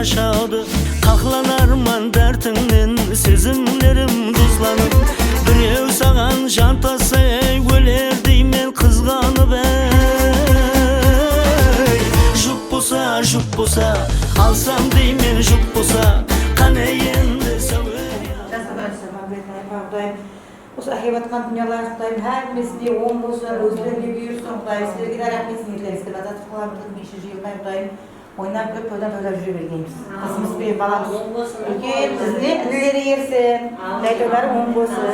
şaşadı. Kaklanarman dertinden sezimlerim tuzlanıp. Birev sağan jantası öler deymen kızganıp Jup bosa alsam deymen jup bosa kanayende savı. Осы ахибатқан дүниялар Құдайым әрімізде оң болсын, өзберге бұйырсын Құдайым, сіздерге де рахметсін ерлеріңізге лаззат қыларымыздың 5 жылдай Құдайым ойнап күліп тойдан тойлап жүре бергенбіз. Қызымыз бен баламыз үлкен ізіне інілері ерсін, дәйтеулері оң болсын.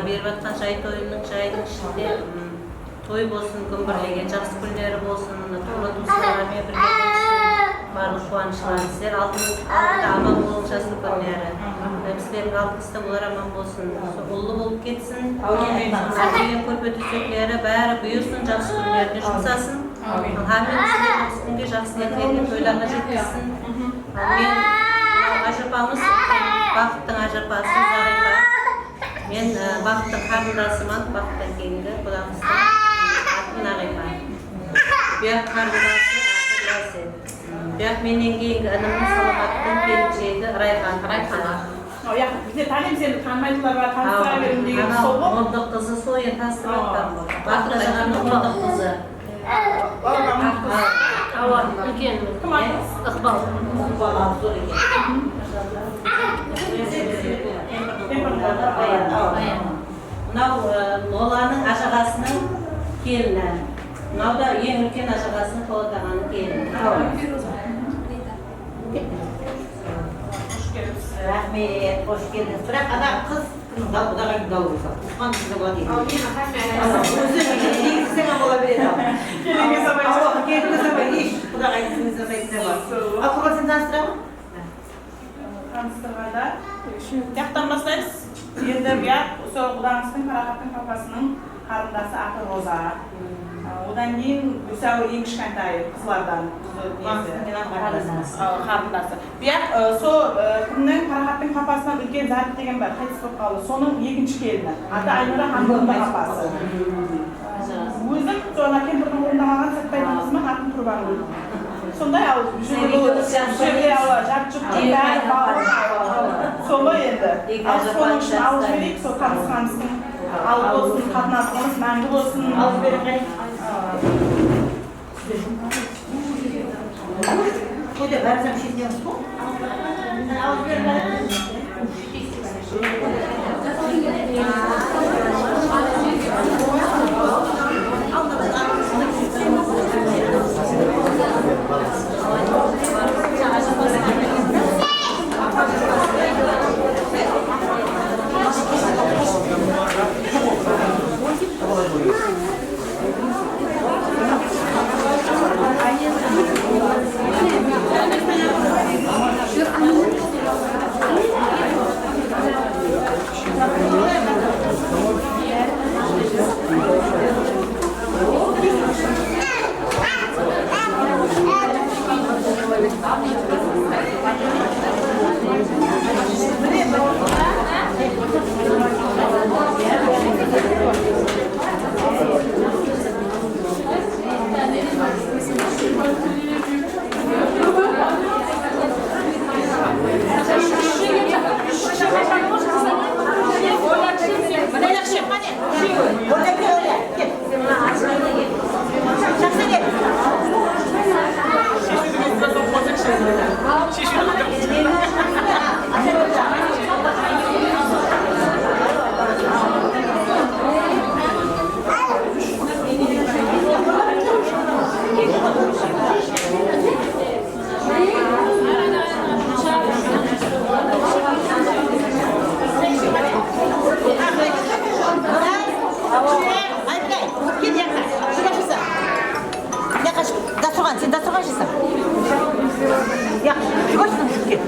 Беріп жатқан жай тойының жайдың ішінде той болсын, күн бірлеген жақсы күндері болсын, тура туыстарымен бірге болсын, барлық қуанышлар. Сіздер алдында аман болың жасыл күндері. Сіздердің алдыңызда олар аман болсын, ұлы болып кетсін. Әкелген көрпе төсектері бәрі бұйырсын, жақсы күндеріне жұмсасын. Хамин сіздер жақсы күнге жақсы ниеттерге тойларына жеткізсін. Мен ажырпамыз, бақыттың ажырпасы Зағипа. Мен бақыттың қарындасымын, бақыттан кейінгі құдамыздың атын Ағипа. Бұяқ қарындасы аты Ясен. Бұяқ менен кейінгі інімнің Саламаттың келіншегі Райхан. Бізде таним сені танымайтындар бар, таныстыра берім деген сол ғой? Молдық қызы сол, ең таныстырып аттам. Бақыт Ажағанның молдық қызы. Ауа, үлкен. Кім атыңыз? Ықбал. Мынау Ноланың ажағасының келіні. Мынау да ең үлкен ажағасының Қолатағаның келіні. Рахмет, қош келдіңіз. Бірақ ана қыз құдағайын дау болса, ұққан қызды бола дейін. Өзі негізі бола береді. Келінге сабай жоқ. Келінге сабай, еш құдағайын сізге сабайтын бар. Ал құрған сен таныстыра ма? Таныстырғанда жақтан бастаймыз. Енді бұяқ сол құдаңыздың Қарақаттың папасының қарындасы аты Роза. Одан кейін Үсәуі ең кішкентайы қызлардан қарындасы. Бұяқ сол кімнің Қарақаттың папасынан үлкен Зәріп деген бар, қайтыс болып қалды. Соның екінші келіні. Аты Айнұра ханымның папасы. Өзім сол кемпірдің орнында қалған Сәтбайдың қызымен атын Құрбанкүл. Сондай ал жерде жарты жұптың бәрі бауыр. Солы енді. Ал соның үшін алып жіберейік, сол танысқанымыздың алып болсын, қатынасымыз мәңгі болсын. Алып беріп қойды бәрі шетінен сол? Алып беріп Сен дастархан жаса. Yaxşı, çıkışın çünkü.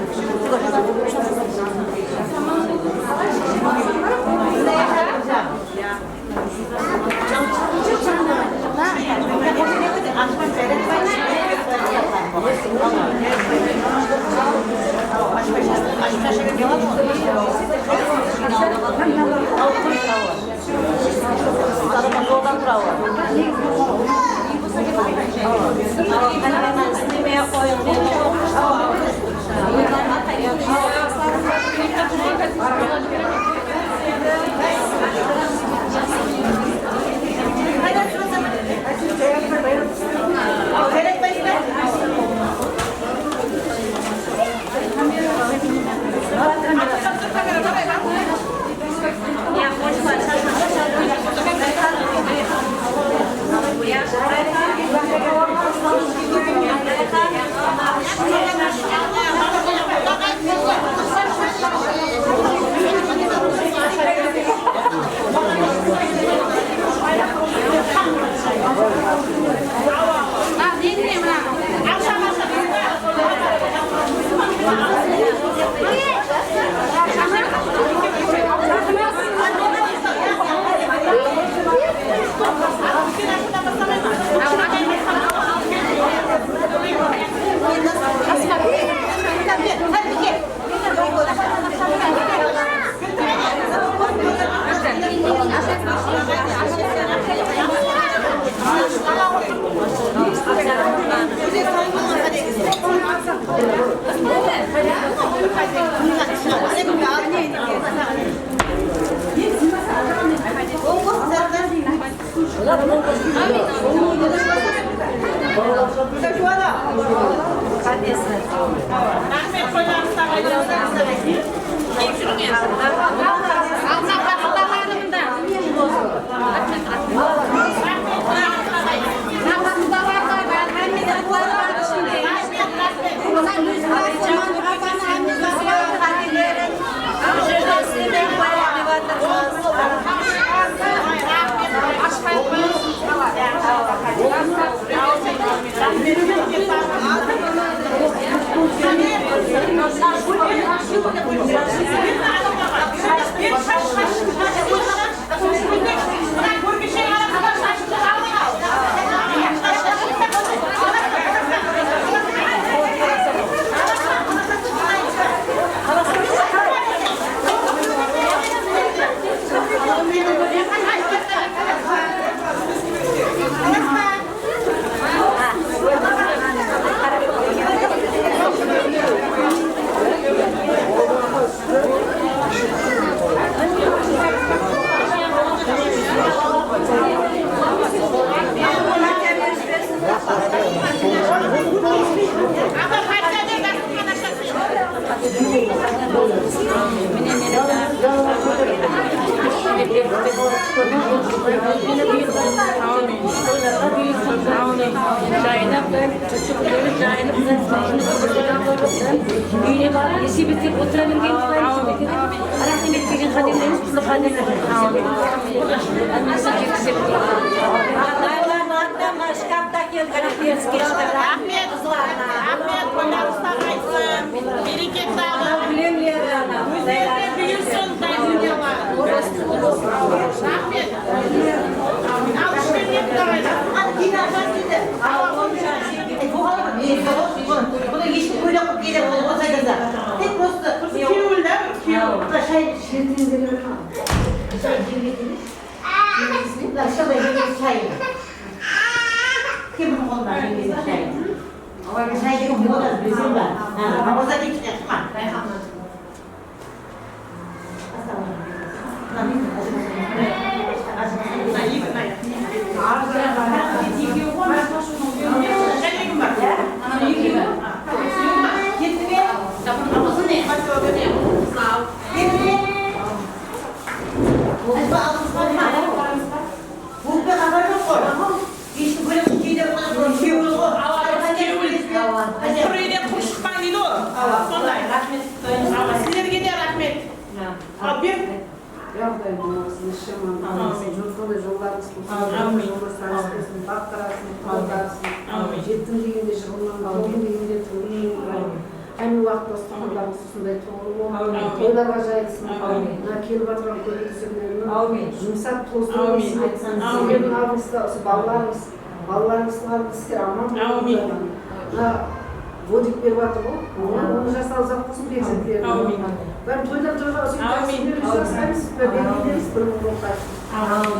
Жетtim дегенде жығылман, толдым дегенде толмайын, вакыт достуктарыбыз ушундай тоолуу тойларга жайылсын. Келип аткан көрүүчүлөрүнүн жумшак тоозун айтсын. Силердин алдыңызда ошо балаларыңыздын алдыңызда аман болуңуздар. Водик берип атыр го. Onu жасалсак болсун перзенттерин. Ben toydan toyga жасаймыз. Берилебиз bir мурунка.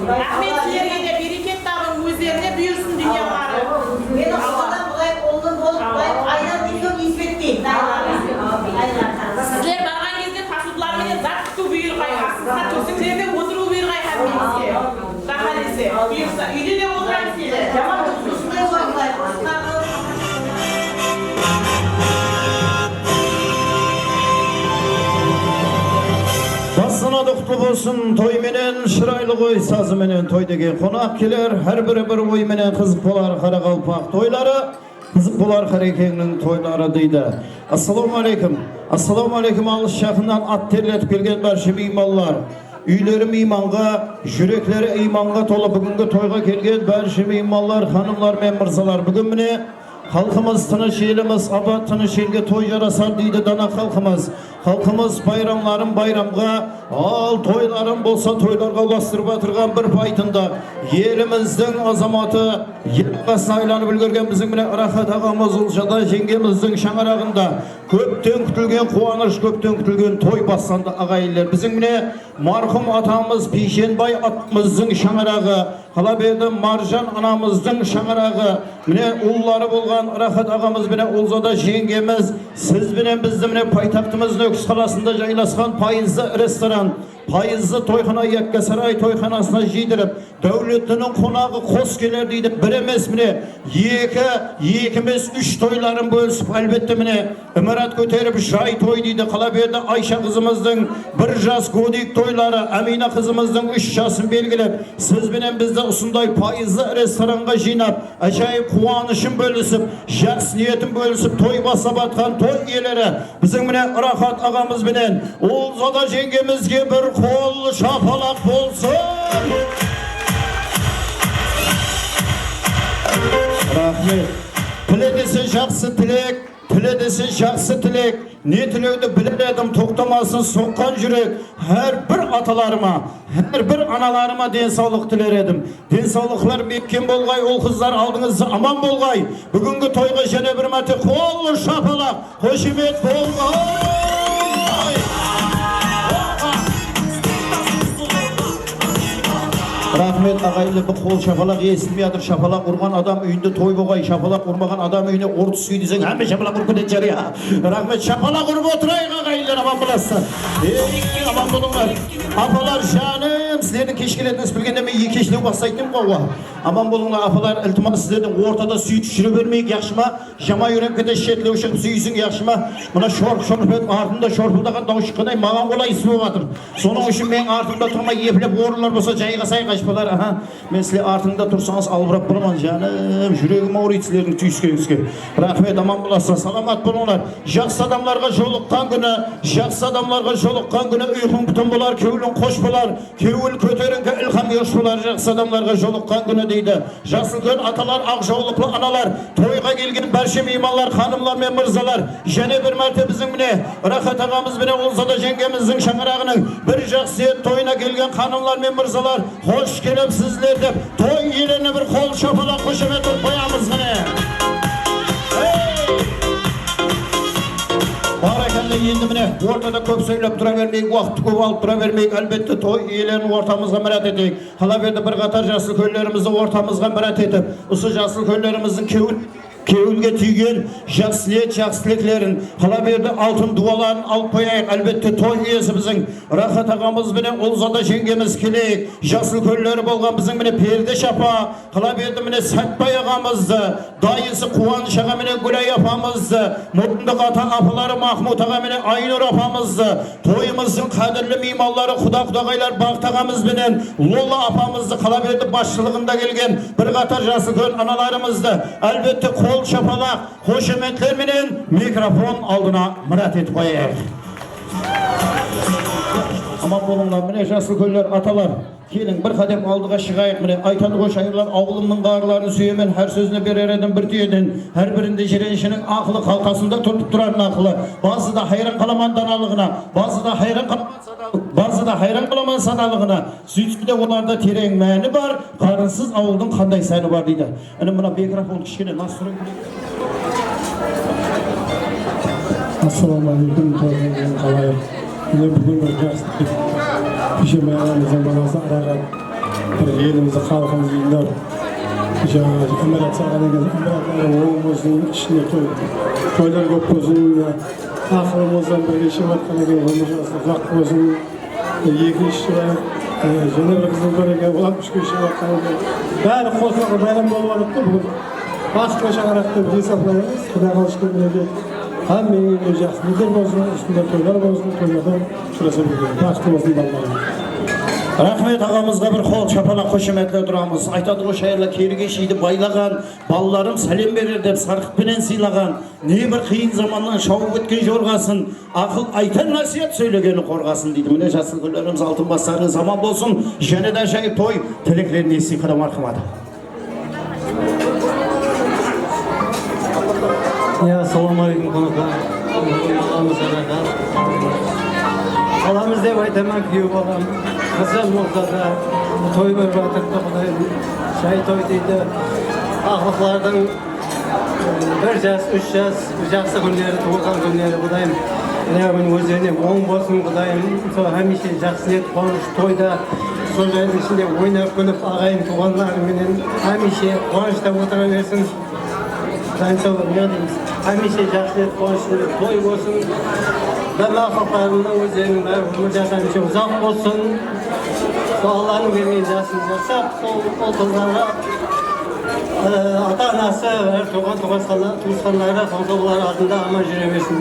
Рахмет силерге де берекет табын, өздеріне бұйырсын дүние бары. Мен Алладан бұлай қолдың болып бұлай айдан дейін есбеттейін. Сіздер барған кезде тасудыларменен зат күту бұйырғай, астыңызға төсіңдерде отыру бұйырғай хәммеңізге. Тахалесе, бұйырса, үйде де отырайын сіздер. Жаман тұсындай бұлай. Basına doktu olsun toy menen, şıraylı koy sazı menen toy degen konak keler, her biri bir oy menen kızık bolar kara kalpak toyları, kızık bolar karekeğinin toyları deydi. Assalamu alaikum. Assalamu alaikum alış şahından at terletip gelgen barşı mimallar. Üylerim imanға, yürekleri imanға tolu bugünkü toyga gelgen barşı mimallar, hanımlar, memursalar. Bugün mine halkımız tыныç elimiz, abad tыныç elge toy yarasar deydi dana halkımız. Halkımız bayramların bayramga, al toyların bolsa toylarga bastırıp atırgan bir paytında yerimizden azamatı yılgasına aylanıp ülgergen bizim bile Rahat ağamız Ulşada jengemizдің şangarağında köpten kütülgen kuanış, köpten kütülgen toy bassanda ağayiller. Bizim bile marhum atamız Pişenbay atımızın şangarağı, Halabeyde Marjan anamızın şangarağı, bile ulları bolgan Rahat ağamız bile Ulşada jengemiz, siz bile bizim bile paytaktımızın Öks kalasında jaylaskan payızlı restoran, payızlı toyxana Yakkasaray toyxanasına jiydirip, devletinin konağı kos geler deydi, bir emes mine, yekimiz üç toyların bölüsüp elbette mine, emirat köterip jay toy deydi, Kalabeyde Ayşe kızımızın bir jas godik toyları, Amina kızımızın 3 jasın belgilep, siz bile bizde usunday payızlı restoranga jinap, acayip kuanışın bölüsüp, jaks niyetin bölüsüp, toy basa batkan toy üyeleri, bizim bile Rahat ağamız bilen Ulzada jengemizge bir kol şapalak bolsun. Rahmet. Tiledesi jaksı tilek, tiledesi jaksı tilek. Ne tilekdi bilemedim, toktamasın sokkan yürek. Her bir atalarıma, her bir analarıma den sağlık tiler edim. Den sağlıklar mekkem bolgay, ol kızlar aldığınızda aman bolgay. Bugünkü toyga jene bir mati kol şapalak, hoşimet bolgay. Rahmet ağaylı bu kol şapalak yesilmeyadır. Şapalak kurgan adam üyünde toy boğay. Şapalak kurmagan adam üyüne ordu suyu diyecek. Hemen şapalak kurgun edecek ya. Rahmet şapalak kurup oturayın ağaylılar aman bulasın. Aman bulunlar. Apalar şanım. Sizlerin keşkil etiniz bilgende ben iyi keşliği bassaydım kova. Aman bulunlar apalar iltimat sizlerin ortada suyu düşürü vermeyik yaşıma. Jama yürekede şetle uşak suyusun yaşıma. Buna şorpet ardında şorpuldakan davuşıkkınay mağan kolay ismi vardır. Sonun için ben ardında turma yeplep oğurlar olsa cayıga say kaçpalar. Aha. Mesle ardında tursanız albırap bulman canım. Yüreğim ağrıyıçlerin tüyüske. Rahmet aman bulasın. Salamat bulunlar. Jaks adamlarga jolukkan günü. Jaks adamlarga jolukkan günü. Uygun bütün bular. Kevülün koş bular. Kevül köterin ke ilham yoş bular. Jaks adamlarga jolukkan günü deydi. Jaksılgın atalar, akjoluklu analar. Toyga gelgin berşem imanlar, hanımlar ve mırzalar. Jene bir merte bizim bine. Rahat ağamız bine Ulzada jengemizin şangarağının bir jaksiyet toyuna gelgen hanımlar ve mırzalar. Hoş gelip sizler de toy yerine bir kol şapalak hoşemet koyamız gene. Barakallah yendi mine. Ortada köp söylep dura vermeyik, vakti köp alıp dura vermeyik. Elbette toy üyelerini ortamızga merat edik. Halabeyde bir katar jasıl köylerimizi ortamızga merat edip, usu jasıl köylerimizin Kevülge tüygen jaksliyetlerin Halabeyde altın dualarını alıp koyayık. Elbette toy üyesi bizim Rahat ağamız bile Ulzada jengemiz keleyik. Jasıl kölleri bolgan bizim bile Perde Şapa, Halabeyde bile Satbay ağamızdı. Dayısı Kuvanış ağa bile Gülay apamızdı. Mutlu katan apıları Mahmut ağa bile Aynur apamızdı. Toyumuzun kadirli mimalları Kudagaylar Bağıt ağamız bile Lola apamızdı. Halabeyde başçılığında gelgen bir katar jasıl köl analarımızdı. Elbette kol şapalak, hoşemetlerinin mikrofon aldına murat et koyayım. Aman bulunlar, mine jasıl köller atalar. Келin bir kadem aldığa шығайық міне. Айтады ғой шайырлар ауылымның қарларын сүйемен, her sözüne bir eredim bir tüyedin. Her birinde jirenişinin aklı kalkasında tutup duran aklı. Bazı da hayran kalaman danalığına, bazı da hayran kalaman sadalığına. Sütüde onlarda tereң мәні бар, қарынсыз ауылдың қандай сәні бар дейді. Әне мына микрофон кішкене насырын. Ассалаумағалейкум, қалай. Міне бүгін бір жақсы Пешемай ағамыздың баласы араға бір елімізді халқымызды жинап жаңағы әмірат саған деген әміраттары оң болсын, ішіне тойлар көп болсын, ақылымыздан бір кешіп жатқан екен, өмір жасы ұзақ болсын. Екінші және бір қызыл бір екен, 63 кешіп жатқан екен. Бәрі қосылғы бәрін болып жатты бүгін. Бақытқа шаңырақты бір есаплаймыз, құда қалышты мінеге. Әмейін жақсы мүдір болсын, үстінде тойлар болсын, тойлардан шыраса білген. Бақытты болсын балаларым. Рахмет ағамызға бір қол шапалақ қошеметле тұрамыз. Айтады ғой шайырлар керіге шейді байлаған, балаларым сәлем берер деп сарқыппенен сыйлаған. Не бір қиын заманнан шауып өткен жорғасын, ақыл айтан насият сөйлегені қорғасын дейді. Міне жасыл гүлдеріміз алтын бастары заман болсын. Және де жайып той тілектерін естиқада марқымады. Ассалаумағалейкум қонақтар. Ағамыз араға. Аламыз деп айтаман күйеу балам. Қызым Мұқтада той бір батырды құдайым. Шай той дейді. Ақылықлардың 1 жас, 3 жас жақсы күндері, туылған күндері құдайым. Күн өздеріне оң болсын құдайым. Сол әмеше жақсы ниет қуаныш тойда. Сол жайдың ішінде ойнап күліп ағайын туғандарыменен әмеше қуанышта отыра берсін. Әмеше жақсы ниет қуанышты той болсын. Бәрі ақылықтарының өздерінің бәрі өмір жасаншы ұзақ болсын. Алланың берген жасын жасап, сол қыздарға ата-анасы, туысқандары, қонсаулары алдында аман жүре берсін.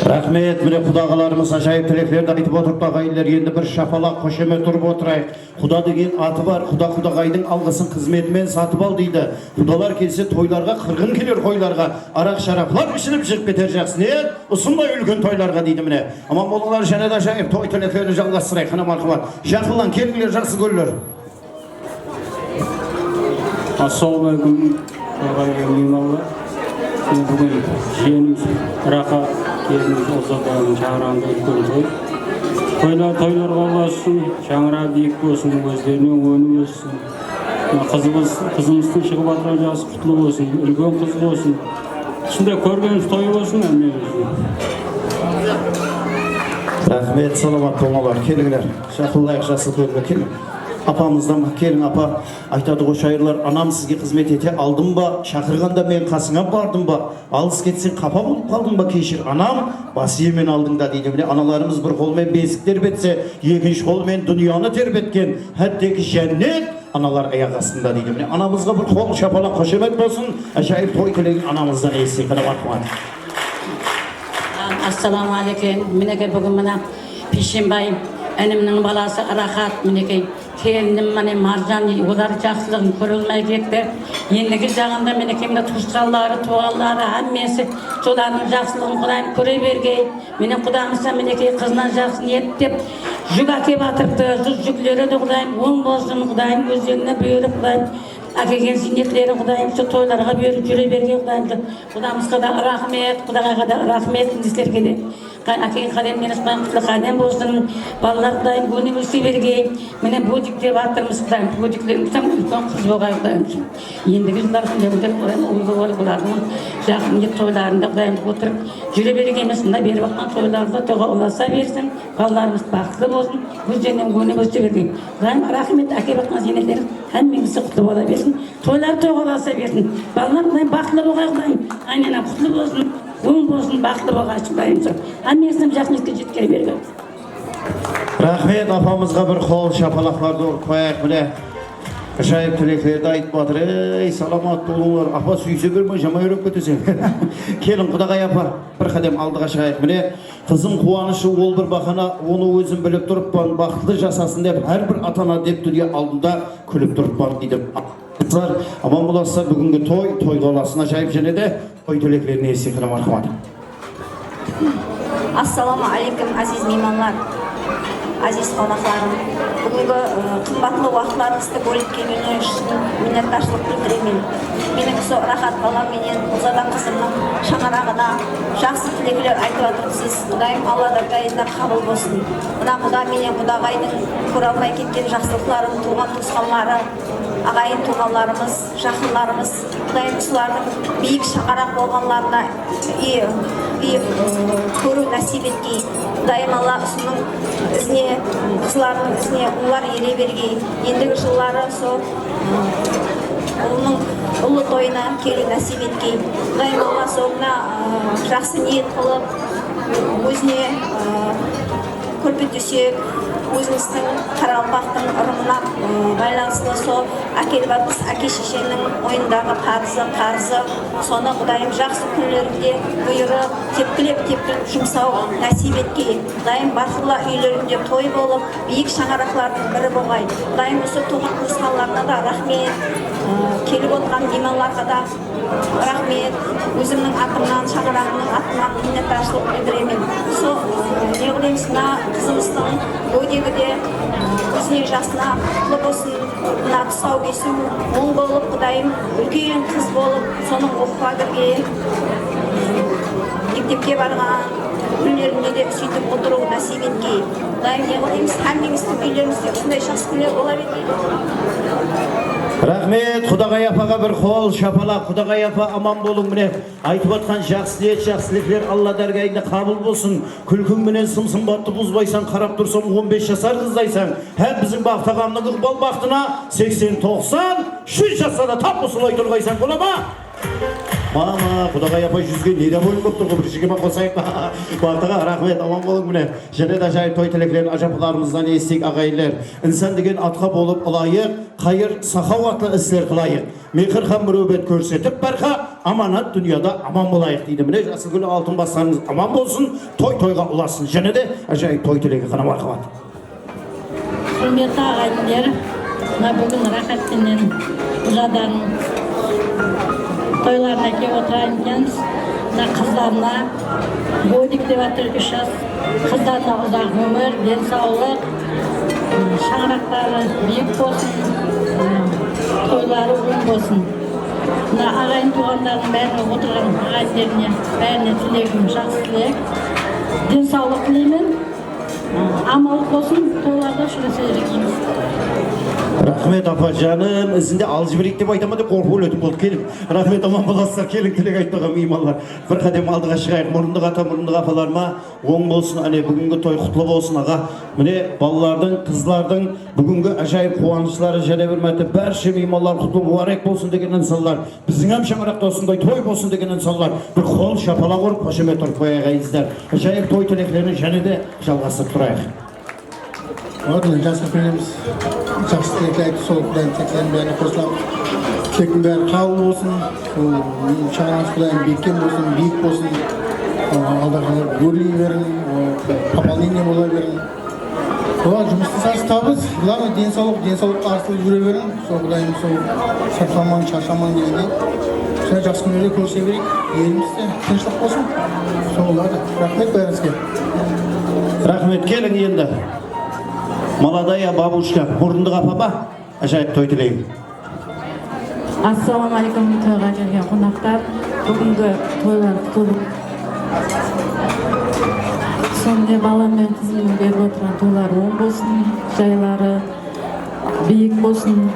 Рахмет, міне құдағаларымыз ажайып тілектерді айтып отырып ағайындар, енді бір шапалақ қошемет тұрып отырайық. Құда деген аты бар, құда-құдағайдың алғысын қызметімен сатып ал дейді. Құдалар келсе тойларға, қырғын келер қойларға, арақ шараплар ішіліп жығып кетер жақсы. Не? Ұсынбай үлкен тойларға дейді міне. Аман болыңдар, және де ажайып той тілектерді жалғастырайық. Қана марқымат. Жақылдан келіңдер жақсы гүлдер. Ассалаумағалейкум, ағайын. Бүгін жиеніміз Рақа келініміз Озатағының шаңырағында үлкен той. Тойларға ұласын, шаңырақ биік болсын, өздеріне өні өссін. Қызымыздың шығып атыран жасы құтлы болсын, үлкен қыз болсын. Ішінде көргеніміз той болсын, әмне болсын. Рахмет, саламат болыңдар, келіңдер. Шақылайық жасы көрге келің. Апамыздан келің апа, айтады ғой шайырлар, анам сізге қызмет ете алдым ба, шақырғанда мен қасыңа бардым ба, алыс кетсең қапа болып қалдың ба, кешір анам, бас емен алдың да дейді. Міне аналарымыз бір қолмен бесік тербетсе, екінші қолмен дүнияны тербеткен, әттекі жәннет аналар аяқ астында дейді. Міне анамызға бір қол шапалақ қошемет болсын, әжайып той тілеген анамыздан естен қана марқымады. Ассаламағалейкум, мінеке бүгін мына Пешембай әнімнің баласы Рахат, мінеке келінім міне Маржан, олар жақсылығын көрілмей кетті. Ендігі жағында мінекемді туысқандары, туғандары, әммесі солардың жақсылығын құдайым көре бергей. Міне құдамызда мінеке қызынан жақсы ниет деп жүк әкеп атырды, жүклері де құдайым оң болсын, құдайым өздеріне бүйіріп құдайым әкелген зейнетлері құдайым сол тойларға бүйіріп жүре берген құдайымды. Құдамызға да рахмет, құдағайға да рахмет, сіздерге де. Әкең қадемден ұспан құтлы қадем болсын, балалар құдайым көне өсе бергей. Міне бодик деп атырмыз құдайым, бодиклерін күтім үлкен қыз болғай құдайым. Ендігі жылдар күндеріндер құдайым ұлды бол бұлардың жақын ет тойларында құдайым отырып жүре бергеніміз мына беріп атқан тойларында тоға ұласа берсін, балаларымыз бақытты болсын, өздерінен көне өсе бергей. Құдайым рахмет, әкеп атқан зейнетлері әммеңізі құтты бола берсін, тойлар тоға ұласа берсін, балалар құдайым бақытты болғай құдайым, айнена құтты болсын. Оң болсын, бақытты болған шықпайым сол. Әмесім жақынызға жеткері берген. Рахмет, апамызға бір қол шапалақларды ұрып қояйық міне. Жайып тілектерді айтып батыр. Ей, саламат болыңдар. Апа сүйсе бермей, жамай өріп кетесен. Келін құдағай апа, бір қадем алдыға шығайық міне. Қызым қуанышы ол бір бақана, оны өзім біліп тұрыппан, бақытты жасасын деп, әрбір атана деп дүние алдында күліп тұрыппан дейді. Аман боласыздар, бүгінгі той қоласына жайып және де той тілектеріне естен марқымады. Ассаламу алейкум, азиз мейманлар, азиз қонақтарым. бүгінгі қымбатлы уақытларыңызды бөліп келгеніңіз үшін minnettarchilik bildiremen. Менің сол рахат балам менен Ұлзада қызымның шаңырағына жақсы тілектер айтып отырсыз. Құдайым Аллада дайында қабыл болсын. Мына Құда менен Құдағайдың көре алмай кеткен жақсылықтарын, туған туысқанлары, ағайын туғанларымыз, жақынларымыз, Құдайым солардың биік шаңырақ болғанларына көру нәсіп еткей. Құдайым Алла ұсының ізіне, қызларының ізіне олар ере бергей. Ендігі жыллары сол ұлының ұлы тойына келу нәсіп еткей. Құдайым Алла соңына жақсы ниет қылып, өзіне көрпе төсек, өзіміздің Қарақалпақтың ырымына байланысты сол әкеліп атыз әке шешенің ойындағы қарызы, соны Құдайым жақсы күндерінде бұйырып, тепкілеп жұмсау нәсіп еткей. Құдайым бақырлы үйлерінде той болып, биік шаңырақтардың бірі болғай. Құдайым осы туған туысқандарына да рахмет, келіп отырған меймандарға да рахмет, өзімнің атымнан, шаңырағымның атынан minnettarchilik білдіремін. Сол не ойлаймыз, мына қызымыздың өдегіде өзіне жасына құтлы болсын, мына тұсау кесу оң болып, Құдайым үлкен қыз болып, соның оқуға кірген, мектепке барған күндерінде де сөйтіп отыру нәсіп еткей. Құдайым не ойлаймыз, әммеңіздің үйлеріңізде осындай жақсы күндер бола бермейді. Рахмет, Құдағай апаға бір қол шапала. Құдағай апа аман болың міне. Айтып атқан жақсылықтар Алла дәргайында қабыл болсын. Күлкің менен сымсымбатты бұзбайсан, қарап тұрсам 15 жасар қыздайсан. Әп біздің бақтағанның ұқбал бақтына 80-90 100 жасада тап осылай тұрғайсан. Бола ма? Мама, Құдағай апа жүзге неде бөліп көптір ғой, бір жігіме қосайық па. Бақтыға рахмет, аман болың міне. Және де жайып той тілектерін ажапыларымыздан естейік ағайлар. Инсан деген атқа болып ылайық, қайыр сахауатлы істер қылайық. Мекір һәм мөрөбет көрсетіп бәрқа, аманат дүнияда аман болайық дейді. Міне Жасылгүл алтын бастарыңыз аман болсын, той-тойға ұласын. Және де ажайып той тілегі қана марқабат. Құрметті ағайындар, бүгін рахаттенен Ұлзаданың тойларына келіп отырайын екенбіз. Мына қыздарына бодик деп жатыр 3 жас. Қыздарына ұзақ өмір, денсаулық, шаңырақтары биік болсын, тойлары оң болсын. Мына ағайын туғандардың бәріне отырған ағайындеріне бәріне тілегім жақсы тілек. Денсаулық тілеймін. Амалық болсын, тойларда жүресе берекейміз. Рахмет апа жаным, ізінде алжы берейік деп айтама деп қорқу өлетім болды. Келім. Рахмет аман боласыздар, келің тілек айтпаған меймандар. Бір қадем алдыға шығайық. Мұрындық ата, мұрындық апаларыма оң болсын, бүгінгі той құтлы болсын аға. Міне балалардың, қызлардың бүгінгі ажайып қуанышлары және бірмәті бәрше меймандар құтлы мұбарак болсын деген инсанлар. Біздің әм шаңырақта осындай той болсын деген инсанлар. Бір қол шапала қорып, қошемет тұрып қояғайыздар. Ажайып той тілектерін және де жалғастырып тұрайық. Жақсы көреміз. Жақсы тілектер айтты, сол Құдайым тілектерін бәріне қосыламыз. Тілектің бәрі қабыл болсын, шаңырағымыз Құдайым бекем болсын, биік болсын, алдағы өрлей берін, пополнение бола берін. Олар жұмысты сарсы табыз, бұларына денсаулық арсылы жүре берін, сол Құдайым сол сарқаман, шаршаман дегенде. Сонда жақсы күндерде көрісе берейік, елімізде тыныштық болсын. Сол оларды. Рахмет бәріңізге. Рахмет, келің енді. Молодая бабушка, мұрындық апа, ажайып той тілейін. Ассалаумағалейкум, тойға келген қонақтар. Бүгінгі тойлар құтылып. Сондай балам мен қызымның беріп отырған тойлар оң болсын, жайлары биік болсын,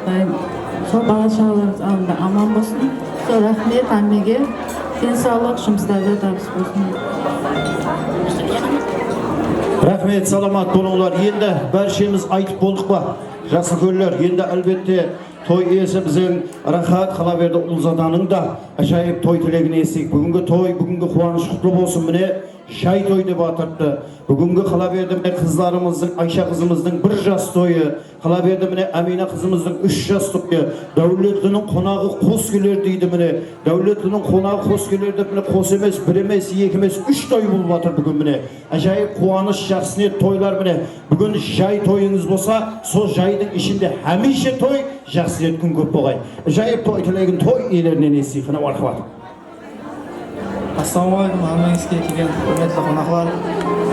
сол бала шағаларымыз алдында аман болсын. Сол рахмет әммеге, денсаулық, жұмыстарда табыс болсын. Рахмет, саламат болыңдар. Енді бәршеміз айтып болдық па? Жасылгүллер, енді әлбетте той иесі біздің рахат Қалаберді Ұлзаданың да ажайып той тілегін естейік. Бүгінгі той, бүгінгі қуаныш құтлы болсын. Міне шай той деп атырды. Бүгінгі Қалаберді қызларымыздың, Айша қызымыздың 1 жас тойы, Қалаберді міне Әмина қызымыздың 3 жас тойы. Дәулетлінің қонағы қос келер дейді міне. Дәулетлінің қонағы қос келерді міне қос емес, 1 емес, 2 емес, 3 той болып атыр бүгін міне. Ажайып қуаныш, жақсы ниет тойлар міне. Бүгін жай тойыңыз болса, сол жайдың ішінде хәмеше той, жақсы ниет күн көп болғай. Ажайып той тілеген той иелерінен естейік, мархабат. Ассалаумағалейкум, арманыңызге келген құрметті қонақтар.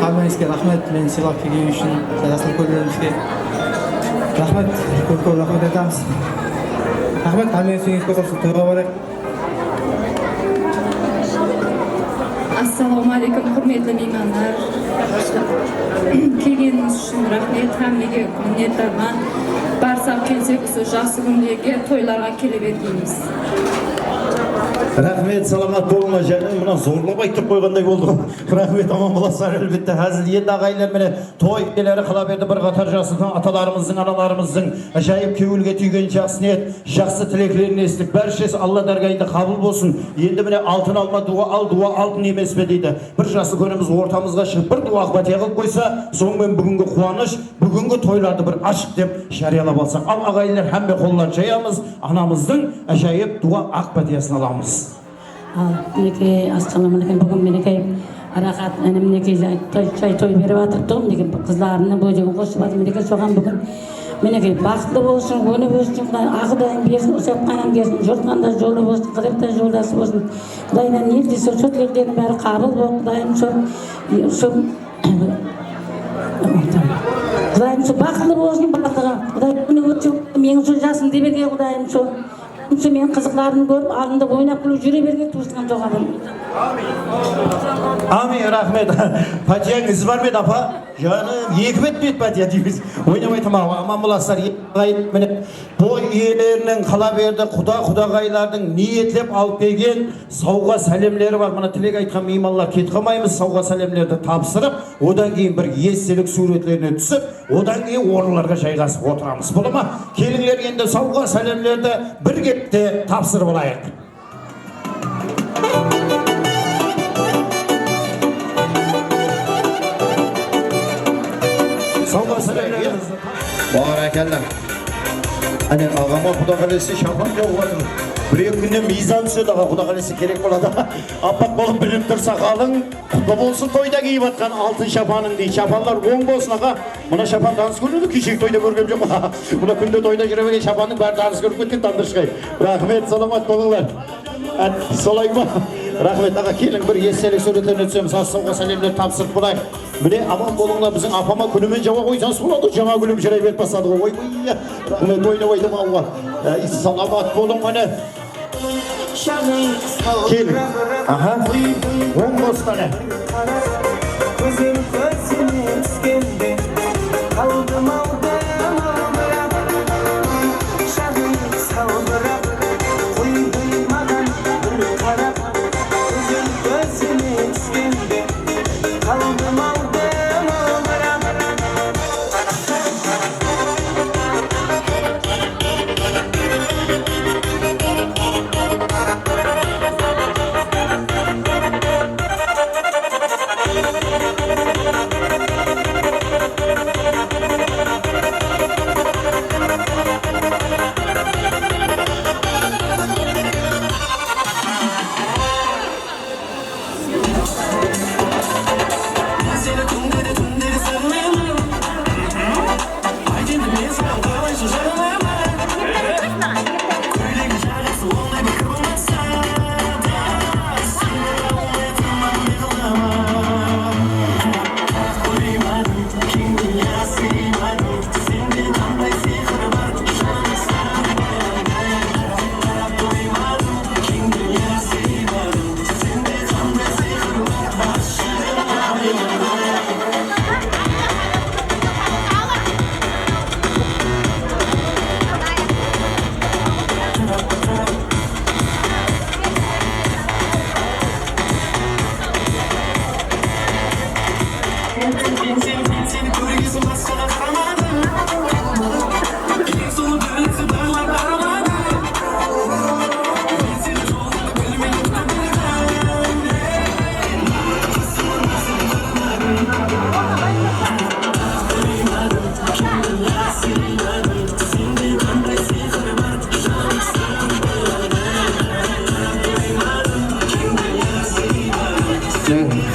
Арманыңызге рахмет, мені сыйлап келген үшін, жасыл көйлеріңізге. Rahmat, ko'p rahmat aytamiz. Rahmat, hamma so'zingiz ko'rsatsin, to'g'ri borak. Assalomu alaykum, hurmatli mehmonlar. Kelganingiz uchun rahmat, hammaga minnatdorman. Barsam kelsak, o'sha yaxshi kunlarga, to'ylarga kelib bergaymiz. Rahmet, salamat bo'linglar canım. Buna zorlab aytib qo'yganday bo'ldim. Rahmet, aman bo'lasizlar elbette. Hazır endi ag'aylar meni to'y kelari qila berdi bir qator jasıdan atalarimizning, analarimizning ajoyib ko'ngilga tuygan yaxshi niyat, yaxshi tilaklarini esitib barchasi Alloh dargohida qabul bo'lsin. Endi meni altın alma dua altın emasmi deydi. Bir yaxshi kunimiz o'rtamizga chiqib bir duo qilib qo'ysa, so'ng men bugungi quvonish, bugungi to'ylarni bir aşk deb shariyalab olsak, al ag'aylar hamma qo'llar chayamiz, anamizning ajoyib duo aqbatiyasini olamiz. Mineke assalomu alaykum. Bugun mineke arahat mineke toy berib atırdım. Mineke kızlarının boyunca koşup mineke soğan bugün mineke baxtlı olsun, gönlü olsun, ağıdayım bersin, usapqanam gelsin, jortqanda jolu olsun, qirqta joldası olsun. Kudaydan niyetisi sötlerlerin bari qabul bo'lib, Kudayım şu Kudayım şu baxtlı olsun, baxtıga. Kudayım günü ötüp, meni şu jasın deberge Kudayım şu. Men qiziqlarini ko'rib, oldinda o'ynab kulib yura bergan turishdan jo'g'adim. Amin, rahmet. Patiyangiz barmedi apa? Canım, yekmet mi patiya deymiz. Oynamay tamam, aman bulaslar. Mene to'y egalarining qila berdi, Xudog'aylarning niyetlab olib kelgan sovg'a salamlari bor. Mana tilak aytgan mehmonlar ketqolmaymiz, sovg'a salamlarni topshirib, odan keyin bir eslik suratlarni tusib, odan keyin o'rinlarga joylashib o'tiramiz. Bo'ladimi? Kelinglar endi sovg'a salamlarni bir gapda topshirib olaylik. Sağ selamlar. Barakallah. Hani ağama Xudo qalasi şafan yo'qladim. Bir kunda mizan tushadi, Xudo qalasi kerak bo'ladi. Apaq bo'lib bilib tursa qalin, qutlu bo'lsin to'yda kiyib atgan oltin shafaning deydi. Shafanlar o'ng bo'lsin aqa. Buna şafan dans ko'rdi, kechik to'yda ko'rgim yo'q. Buna kunda to'yda yuravergan shafanning bari dans ko'rib ketgan tandirishqay. Rahmat, salomat bo'linglar. Solayma. Rahmet ağa kelin bir esselik suratlarını tutsam, sağ salimler tapsırıp bulay. Bile aman bolunglar bizim apama günümün cevap koysanız buladı. Cama gülüm şuraya ver pasadı. Oy ya. Rahmet oynayaydım Allah. Salamat bolun bana. Kelin. Aha. 10 dostane. Kızım gözünü iskende. Kaldım aldım aldım. Şahin saldırak. Koyduymadan bir karap. Kızım gözünü iskende. Kaldım aldım aldım.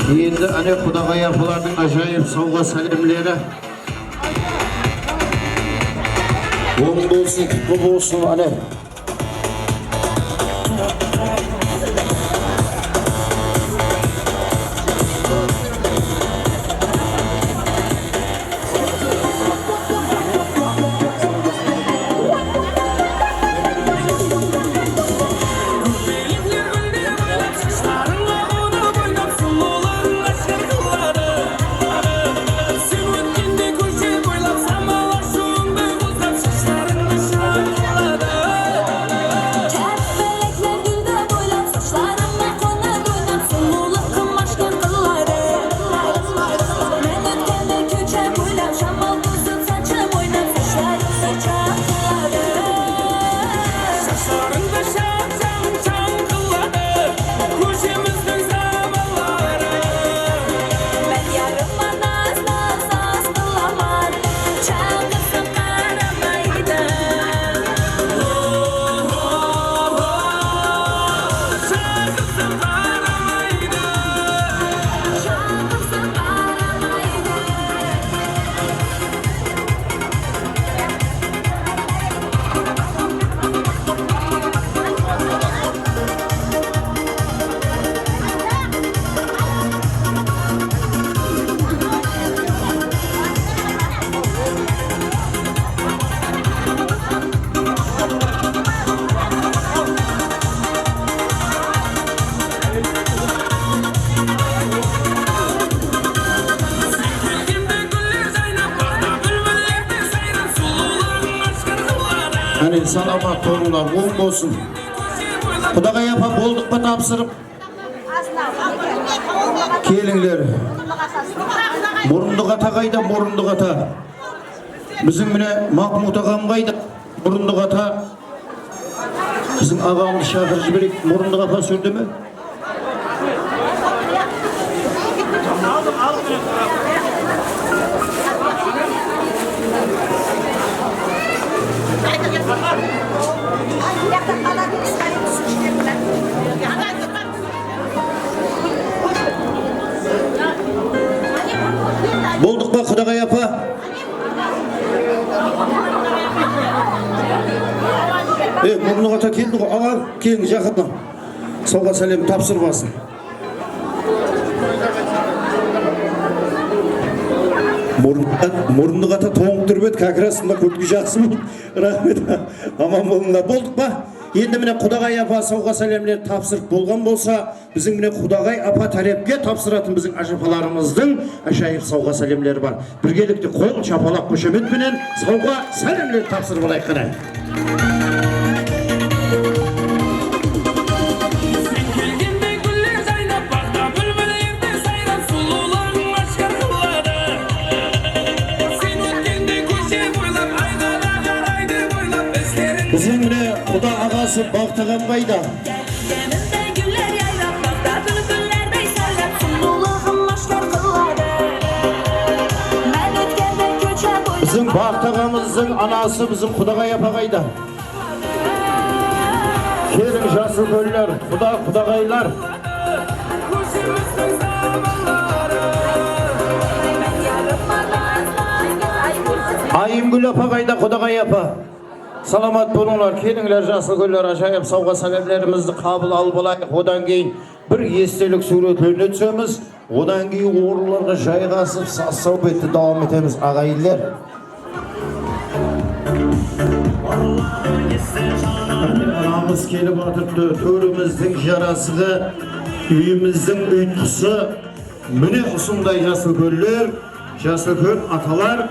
Endi ana Xudog'ay bularning ajoyib sovg'a salimlari. O'ng bo'lsin, qutlu bo'lsin ana. salamat olurlar, oң bolsun. Kudagay apa bolduk mu tapsırıp? Kelingler. Murunduk ata kayda, murunduk ata. Bizim mine Mahmut ağam kayda, murunduk ata. Bizim ağamız şahırcı birik, murunduk ata sürdü mü? Bulduk mu Kudagay apa? Murunduk ata keldi, ağam kelin жақытна. Soğuğa salem tapsırmasın. Murunduk ata toğun türbet kakrasında kurtku жақсы mı? Rahmet. Aman bolunlar. Bulduk mu? Енді міне Kudagay apa soğuğa salemler tapsırıp bolgan bolsa, bizim mіне Kudagay apa tarepke tapsırатын bizim aşapalarımыздың aşayip soğuğa salemleri var. Birgelikte kol çapalak koşemet menen soğuğa salemler tapsırıp olayık qana. Bizim mine Kuda ağası Baktağam kayda. Bizim Baktağamızın anası bizim Kudagay apa kayda. Kelin jasıl köller, Kudagaylar. Ayımgül apa kayda, Kudagay apa. Salamat bolunlar, kelingler jasıl köller, aşayıp soğuğa salemlerimizni kabul alып olayık. Odan keyin bir estelik suretlerini түсemiz. Odan keyin orullarga jaygasıp sohbetni davom etemiz agaylar. Anamız kelip atırdı, törümüzdün jarasığı, üyümüzdün ütkusu, mine usunday jasıl köller, jasıl köl atalar,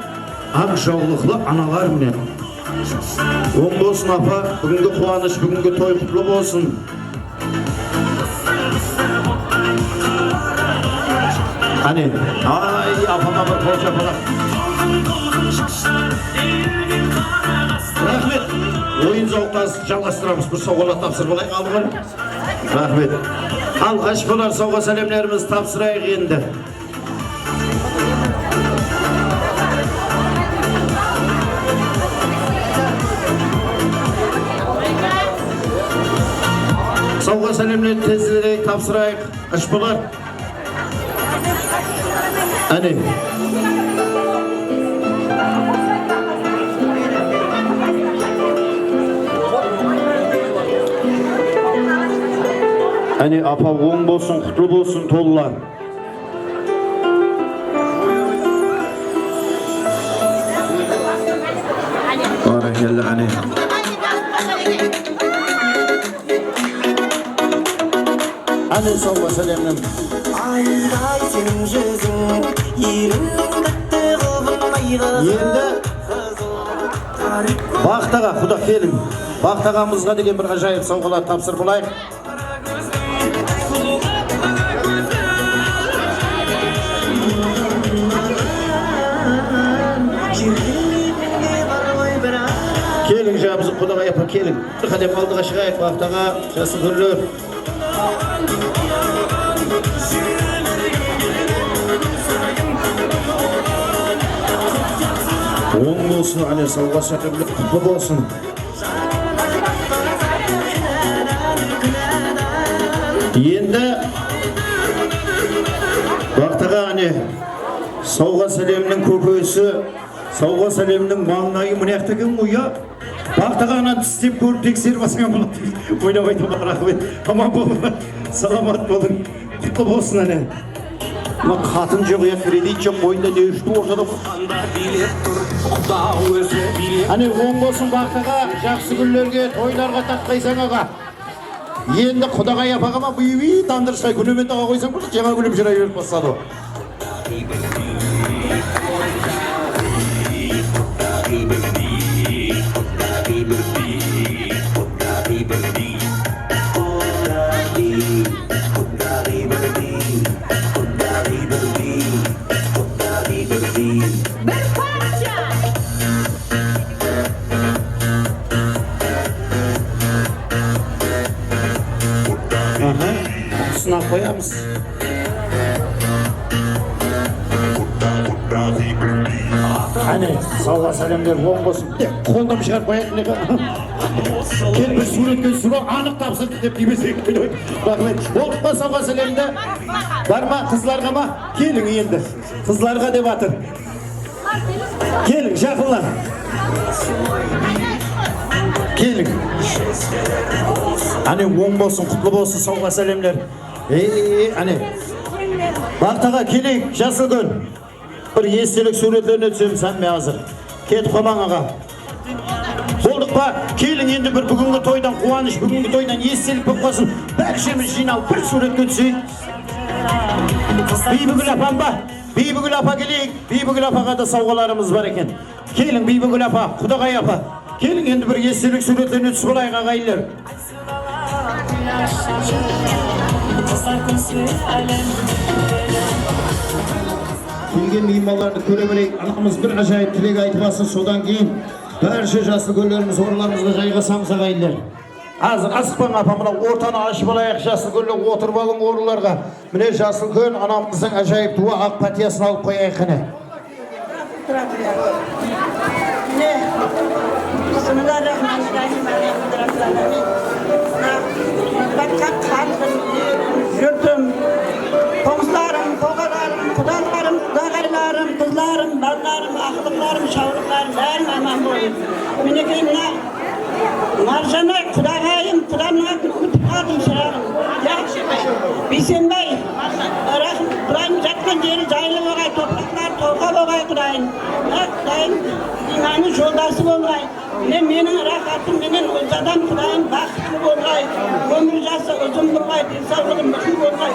ak jaulıqlı analar mine. Oң bolsun apa, бүгінгі қуаныш, бүгінгі той құтлы болсын. Hani, ay apama bir koç yapalım. Rahmet, oyun zauqtası жалғастырамыз, bir soğuğa tapsır bolayıq, alғın. Rahmet. Alғаш болар soğuğa salemlerimiz tapsırayıq endi. Soğuğa salemleri tezlere tapsırayıq, aç bolar. Hani. Hani apa oң bolsun, kutlu bolsun tollar. Barakallah hani. Hani soğuğa salemlerim. Ayday senin yüzün, yerimden bitti kıvırmaydı. Енді Baqtağa, Kuda kelin. Baqtağamızға деген bir ajayip soğuğalar tapsır bolayıq. Kelin jabızı Kudağa yapa kelin. Bir kadem aldığa шығайық Baqtağa, jasıl köller. Oң bolsun, hani soğuğa salemler kutlu bolsun. Енді Baqtağa hani soğuğa salemnin köpösü, soğuğa salemnin mаңнайы mınaq деген uya. Baqtağana tistep körüp tekseri basıgan болады. Oynab aytma rahmet. Aman bolun. Salamat bolun. Kutlu bolsun hani. Ama katın жоқ ya, kredit жоқ, oyunda ne üçtü ortada. Hani oң bolsun Baqtağa, жақсы күндерге, тойларға таққайсаң аға. Енді Kudagay apağıma bıyığı tandırışay günemet ağa koysan burada жаңа gülüp жырай беріп бастады. ұсына қоямыз. Әне, сауға сәлемдер оң болсын. Қолдам шығар қояқын. Кел бір суретке сұра анық тапсырды деп демесек. Болдық па сауға сәлемді? Бар ма қызларға ма? Келің енді. Қызларға деп атыр. Келің, жақынлар. Келің. Әне, оң болсын, құтлы болсын сауға сәлемдер. Әне, бақтаға келейік, жасыл гүл. Bir естелік суретlerine түсеміз әмме азыр. Кет қомаң аға. Болдық па? Келің енді бір бүгінгі тойдан қуаныш, бүгінгі тойдан естелік болып қалсын. Бәкшеміз жиналып бір суретке түсейік. Бейбігүл апам ба? Бейбігүл апа келейік. Бейбігүл апаға да сауғаларымыз бар екен. Келің Бейбігүл апа, Құдағай апа. Келің енді бір естелік суретlerine түсіп алайық ағайындар. Келген меймандарды көре білейік, анамыз бір ғажайып тілек айтып алсын, содан кейін бәрше жасыл гүлдеріміз орындарымызға жайғасамыз ағайындар. Азыр асықпаң апа, мына ортаны ашып алайық, жасыл гүлді отырып алың орынларға. Міне жасыл гүл анамыздың ғажайып дуа ақ патиясын алып қояйық қане. Құдағайларым, қызларым, балдарым, ақылықларым, шаулықларым, бәрім аман болсын. Мінекей Маржанай, құдағайым, құдамға күтіп қалдым шырағым. Бейсенбай, Құдайым жатқан жері жайлы болғай, топырақтар толға болғай Құдайым. Құдайым, иманы жолдасы болғай. Менің рахатым, менен ұлжадан Құдайым бақытты болғай. Өмір жасы ұзын болғай, денсаулығым мықты болғай.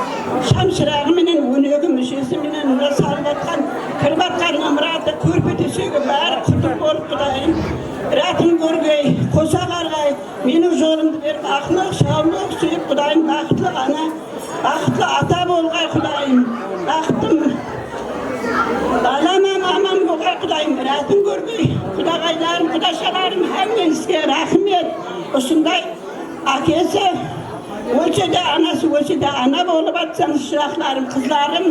Шам шырағы менен өнегі мүшесі менен ұра салып атқан, кіріп атқан ымыраты, көрпе төсегі бәрі құтыр болып Құдайым. Ратын көргей, қоса қарғай, менің жолымды беріп, ақылық, шаулық сүйіп Құдайым, бақытлы ана, бақытлы ата болғай Құдайым. Бақыттым, баламам аман болғай Құдайым, ратын көргей. Құдағайларым, құдашаларым, әмменізге рахмет. Осындай әкесі, өлсе де анасы, өлсе де ана болып атсаңыз, шырақларым, қызларым,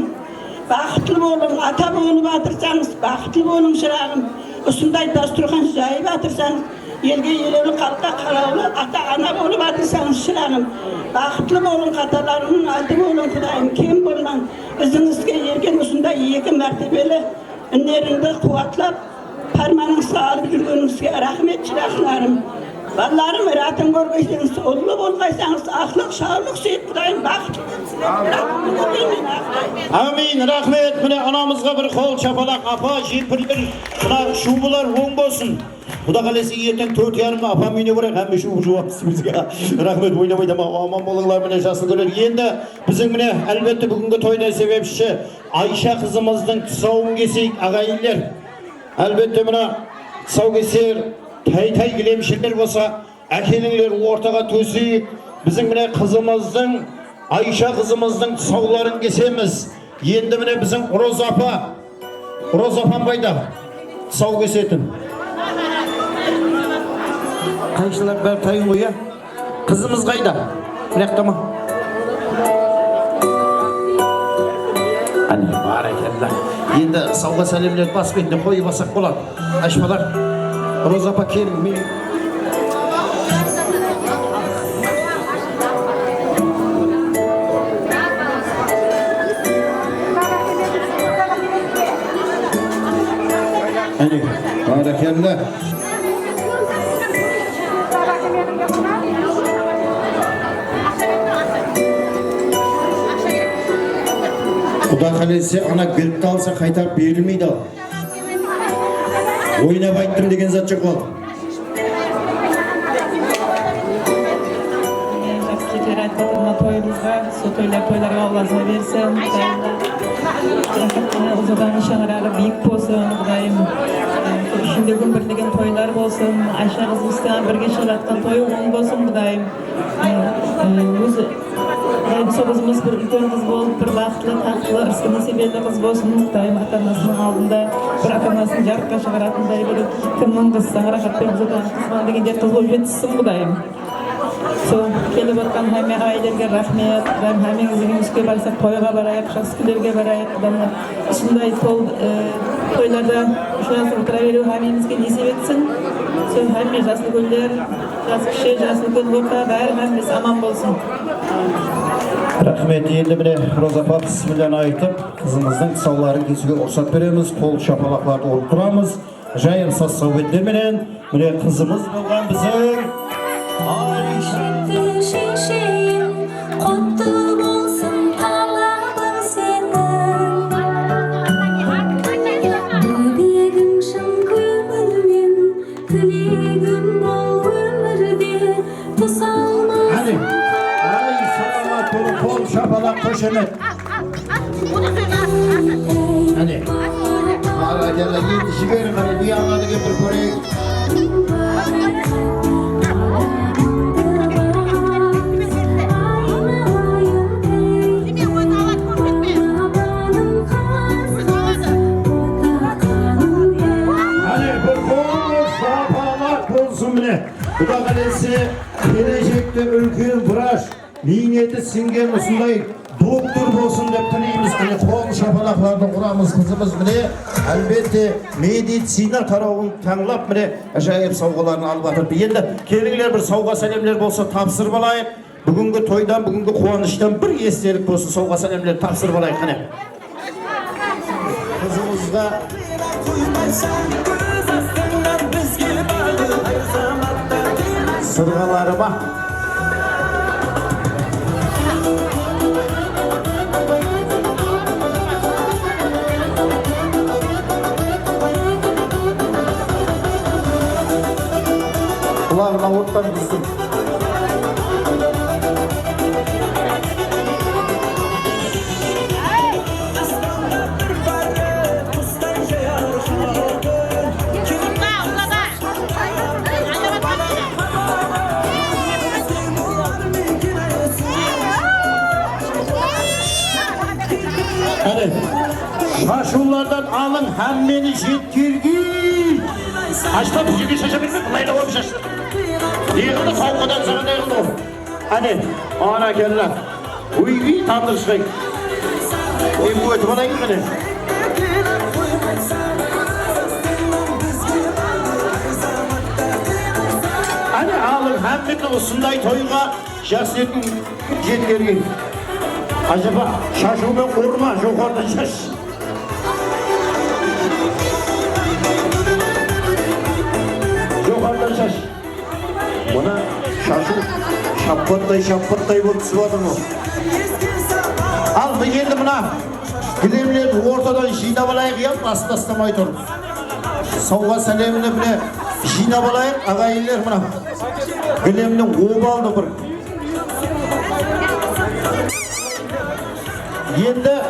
бақытлы болың, ата болып атырсаңыз, бақытлы болың шырағым. Осындай дастұрхан жайып атырсаңыз, елге елеулі қалқа қараулы, ата ана болып атырсаңыз шырағым. Бақытлы болың, қаталарының алды болың Құдайым, кем болмаң. Ізіңізге ерген осындай екі мәртебелі үнеріңді қуатлап, парманыңызға алып жүргеніңізге рахмет шырақларым. Балаларым, ратын көргейсеңіз, ұлы болғайсаңыз, ақылық, шаулық сүйіп Құдайым бақытлы. Амин, рахмет. Міне анамызға бір қол шапалақ, апа, жепірлер, мына шубылар оң болсын. Құда қалесі ертең 4:30 апам үйіне барайық, әмме шубы жуапсыз бізге. Рахмет, ойнамайды ма, аман болыңлар, міне жасыл гүлдер. Енді біздің міне әлбетте бүгінгі тойда себепші Айша қызымыздың тұсауын кесейік ағайындар. Әлбетте мына тұсаукесер тай-тай кілемшілер болса, әкеліңлер ортаға төсейік. Біздің міне қызымыздың, Айша қызымыздың тұсауларын кесеміз. Енді міне біздің Роза апам қайда? Тұсау кесетін. Қайшылар бәрі тайын қоя. Қызымыз қайда? Мынаяқтама. Әне, барекелла. Енді сауға сәлемдер бас бетіне қойып алсақ болады. Ашпалар. Роза апа келің, мен. Әне, барекелла. Құда қалесе ана кілтті алса қайтап берілмейді ал. Ойнап айттым деген зат жоқ ол. Жақсы айтқанына тойымызға, сол тойларға Аллаға берсін. Ұзадан шаңырағы биік болсын, Құдайым. Ішінде күн бірлеген тойлар болсын. Айша қызымыздан бірге шығатқан той оң болсын, Құдайым. Өзі Собызымыз бір үлкен қыз болып, бір бақытлы, тақтылы, ырысқы несебелі қыз болсын. Құдайым ата-анасының алдында, бір ата-анасын жарыққа шығаратындай бір кімнің қыз саңырақатпен ұзатан қызған дегенде қыз болып жетсін, Құдайым. Son kelip atkan hem ailelerge rahmet, ben hemingizin işe barsak toyga barayıp, şahsikilerge barayıp, şunday toylarda şurası oturaveriyor, hemingizge nisip etsin. Son hemme jaslı göller, jaslı kişi, jaslı göl boka, bari hemmimiz aman bolsun. Rahmet, endi mine Roza apа bismillah aytib, kızımızın sağların kesüge ruxsat beremiz, kol şapalaqlarda olup turamiz. Jayım saz sohbetler menen mine kızımız bolgan bizim kol şapalak koşemet. Hadi. Mara gel yetişi verin bana bir anladı getir koreyi. Hadi bu kol şapalak olsun bile. Bu da kalesi gelecekte ülkenin vıraş. Niyeti singen usunday doktor bolsun dep tileymiz. Hani kol şapalaklarda kuramız kızımız mine. Elbette meditsina tarafın tanlap mine aşağıya savgalarını alıp atıp. Endi kelingler bir savga salemler bolsa tapsırıp alayıp. Bugünkü toydan, bugünkü kuvanıştan bir estelik bolsa savga salemler tapsırıp alayıp. Hani kızımızga sırgalarıma kulağına ortadan kızdım. Hadi şaşulardan alın hemmeni jettirgin. Açta bu gibi şaşabilmek kolayla olmuş açtı. Yığını savkadan sonra ne yığını olur. Hadi ana gelirler. Uyuyu tandırışlayın. Bu eti bana gitmedi. Hadi alın hemmeni usunday toyuğa şahsiyetin jettirgin. Acaba şaşumen koruma, yukarıdan şaş. Yukarıdan şaş. Buna şaşı şapırtay bolup sıvadı mı? Aldı geldi buna. Bilimler ortadan jina balayık yap, aslamay turun. Savga salemine bile jina balayık, ağayiller buna. Bilimden qoğup aldı bir. Endi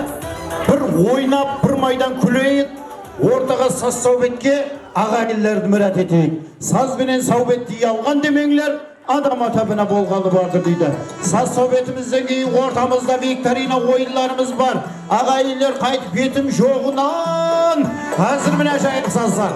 bir oynap, bir maydan küleyip, ortaga saz sohbetke ağayillerdi mürat eteyik. Saz bilen sohbetni algan demengler, adam atabına bolgalı vardır deydi. Saz sohbetimizden keyin ortamızda viktorina oyunlarımız var. Ağayiller qaytıp yetim joğundan. Hazır bilen aşağıya sazlar.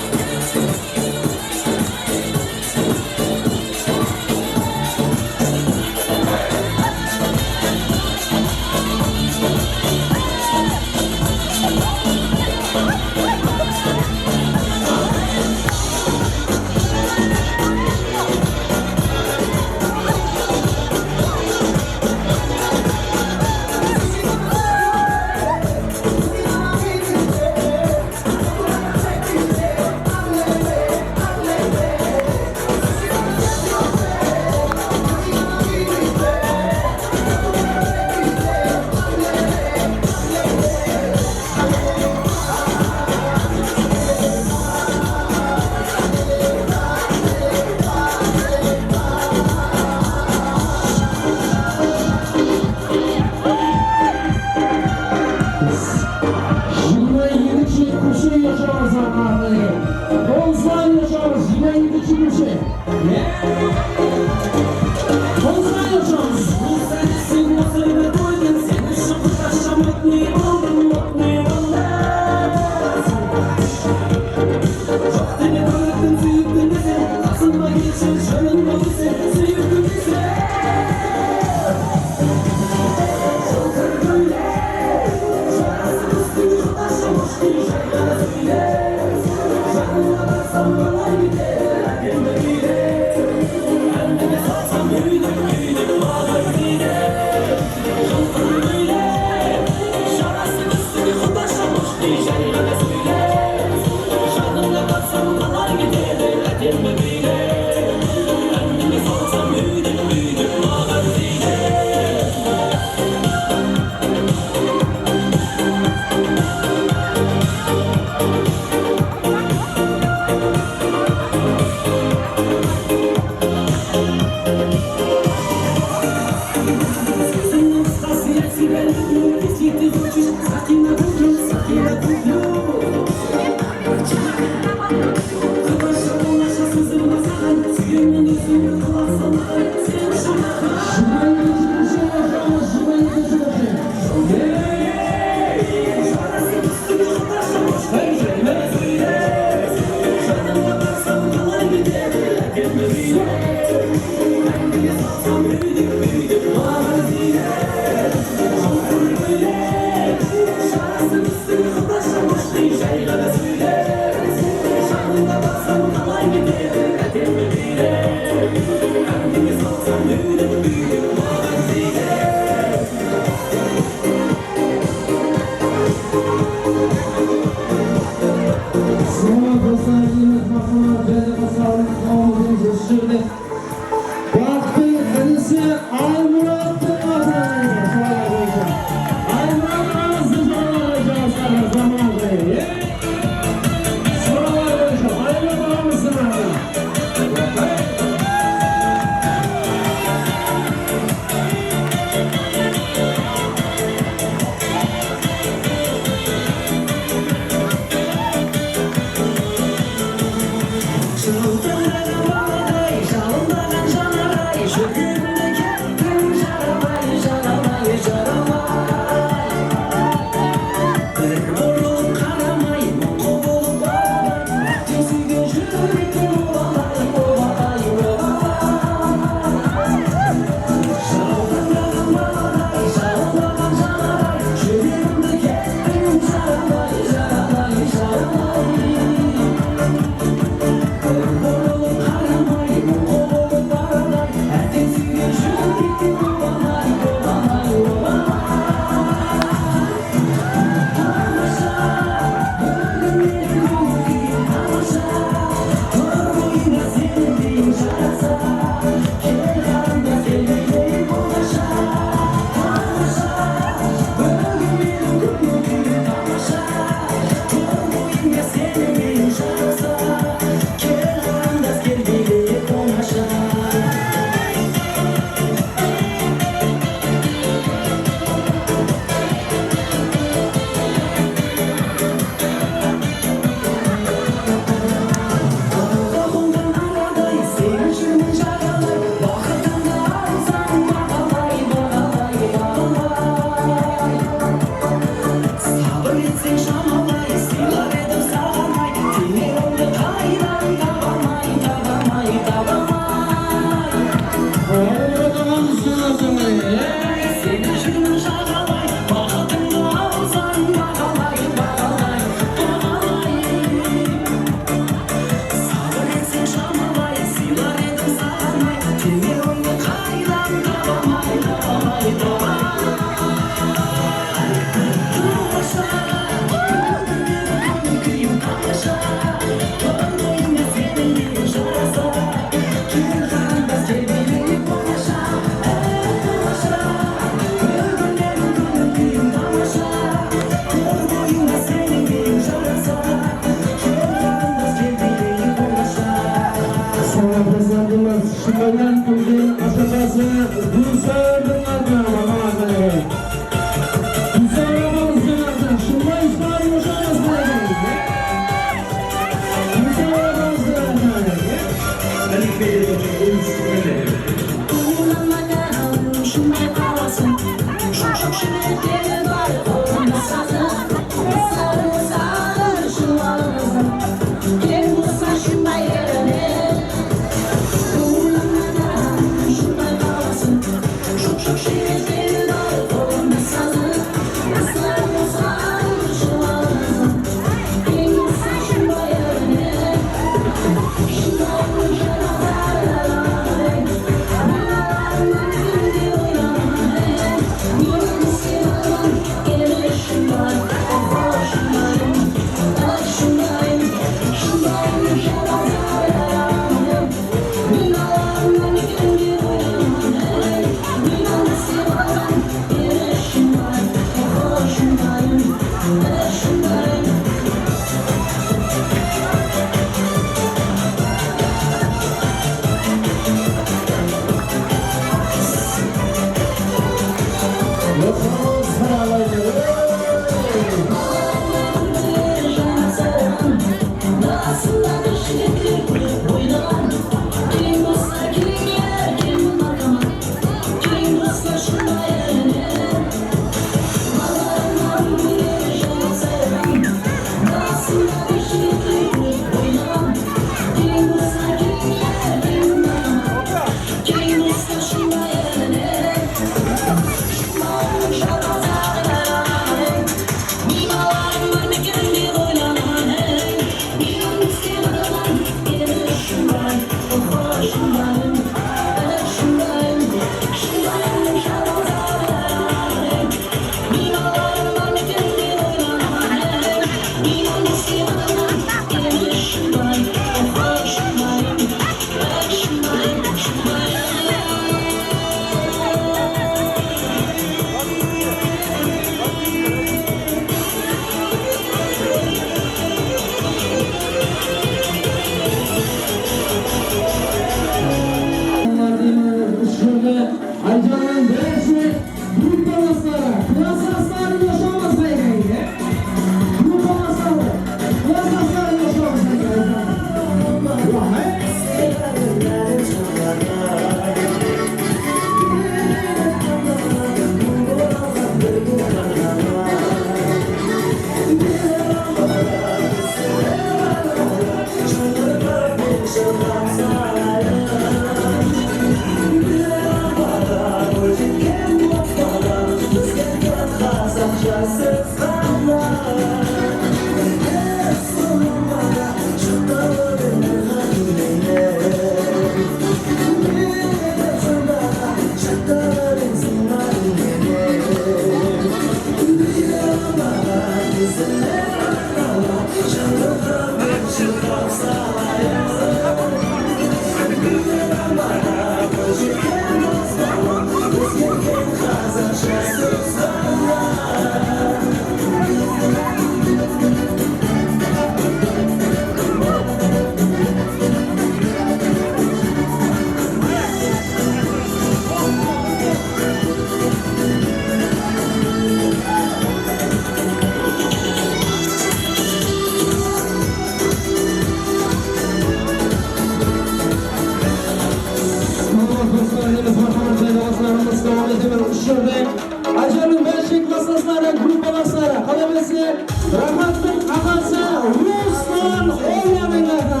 Ajarın beşik masasları, grup balasları, kalemesi, rahmetli akası, Ruslan Oğlan'ın adına.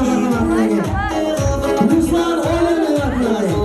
Ruslan Oğlan'ın adına.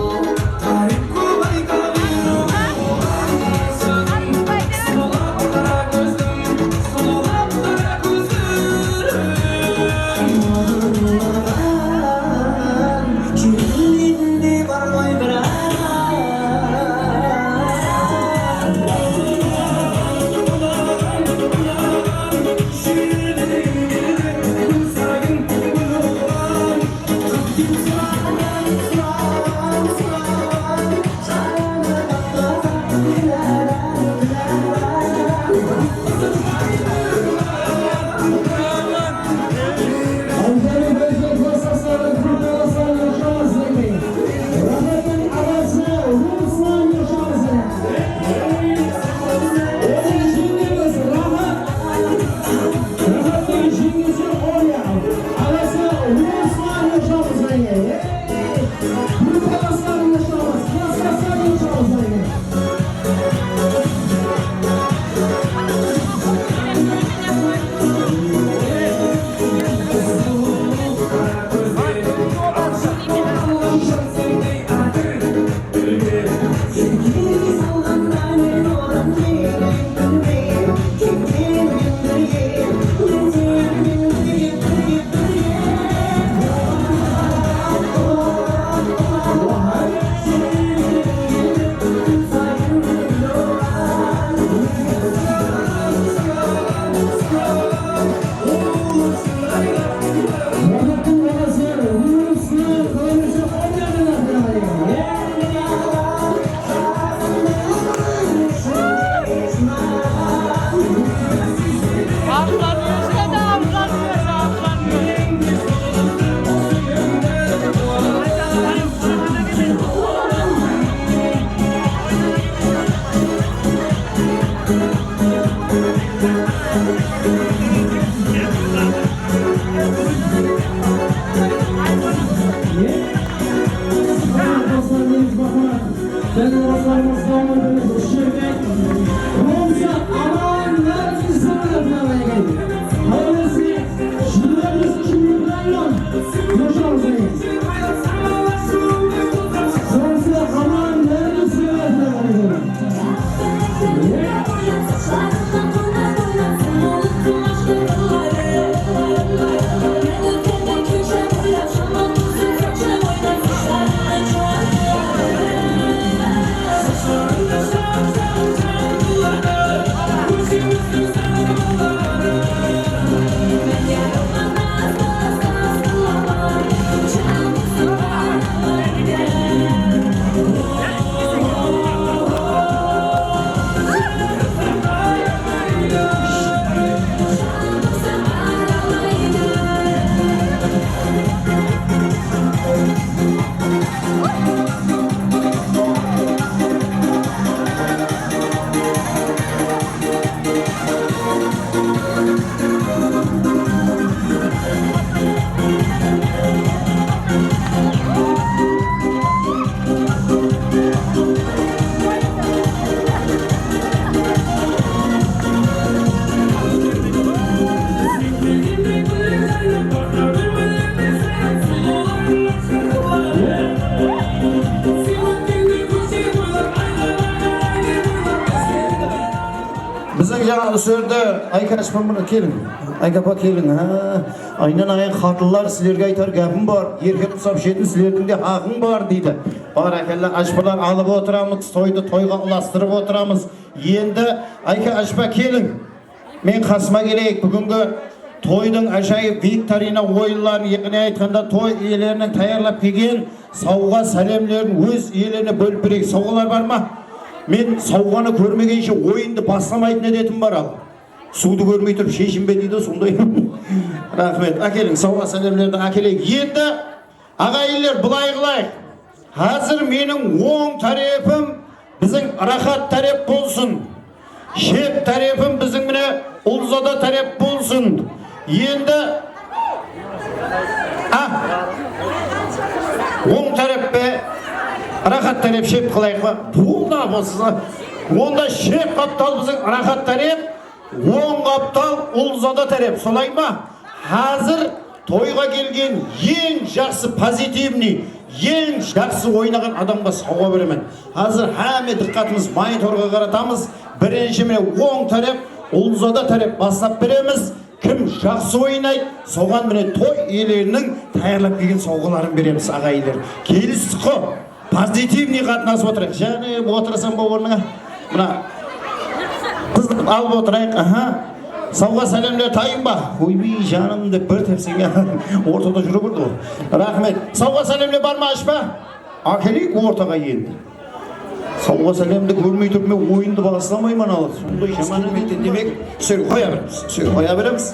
Bizning жаңа сөзді Айка Ашпанбырға келin. Айка апа келin. Айнан айын қатылар сілерге айтар гәпім бар. Еркек тұсап шетін сілердің де хақың бар дейді. Баракалла, Ашпалар алып отырамыз, тойды тойға ұластырып отырамыз. Енді Айка Ашпа келin. мен қасыма келейік. Бүгінгі тойдың ажайып викторина ойынларын яғни айтқанда той иелерінің таярлап келген сауға сәлемлерін өз иелеріне бөліп берейік. Сауғалар бар ма? Мен сауғаны көрмегенше ойынды бастамайтын едетім бар ал. Суды көрмей тұрып шешінбе дейді сондай. Рахмет. Әкелің сауға сәлемлерді әкелейік. Енді ағайындар бұлай қылайық. Қазір менің оң тарапым біздің рахат тарап болсын. Шеп тарапым біздің міне ұлзада тарап болсын. Енді оң тарап бе рахат тарап шеп қылайық ба? Бұлда болсын. Онда шеп қаптал біздің рахат тарап, оң қаптал ұлзада тарап. Солай ма? Қазір тойға келген ең жақсы позитивный, ең жақсы ойнаған адамға сауға беремін. Қазір әме диққатымыз мониторға қаратамыз. Бірінші міне оң тарап, ұлзада тарап бастап береміз. Кім жақсы ойнайды, соған міне той иелерінің таярлап келген сауғаларын береміз ағайындар. Келістік қой. Позитивный қатынасып отырайық. Және отырсам ба орныңа? Мына қыз алып отырайық. Сауға сәлемлер тайын ба? Ойбей жаным деп бір тепсеге ортада жүріп көрді ғой. Рахмет. Сауға сәлемлер бар ма ашпа? Әкелейік ортаға енді. Сауға сәлемді көрмей тұрып мен ойынды бастамаймын алып. Сондай жаманы беттен демек түсер қоя береміз. Түсер қоя береміз.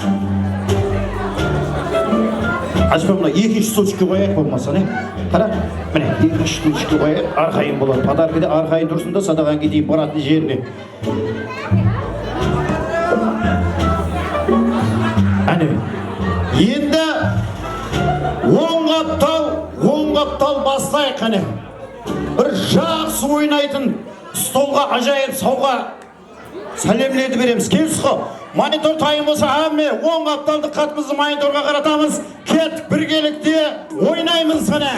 Ашпа мұна екінші стульчикке қояйық болмаса не? Қара, міне екінші стульчикке қояйық. Арқайын болады. Подаркіде арқайын тұрсын да садаған кетейін баратын жеріне. Енді оң қаптал бастайық қане. Бір жақсы ойнайтын столға ажайып сауға сәлемлерді береміз. Келсіз қо, монитор тайын болса, әме оң қапталды қатымызды мониторға қаратамыз. Кет біргелікте ойнаймыз қане.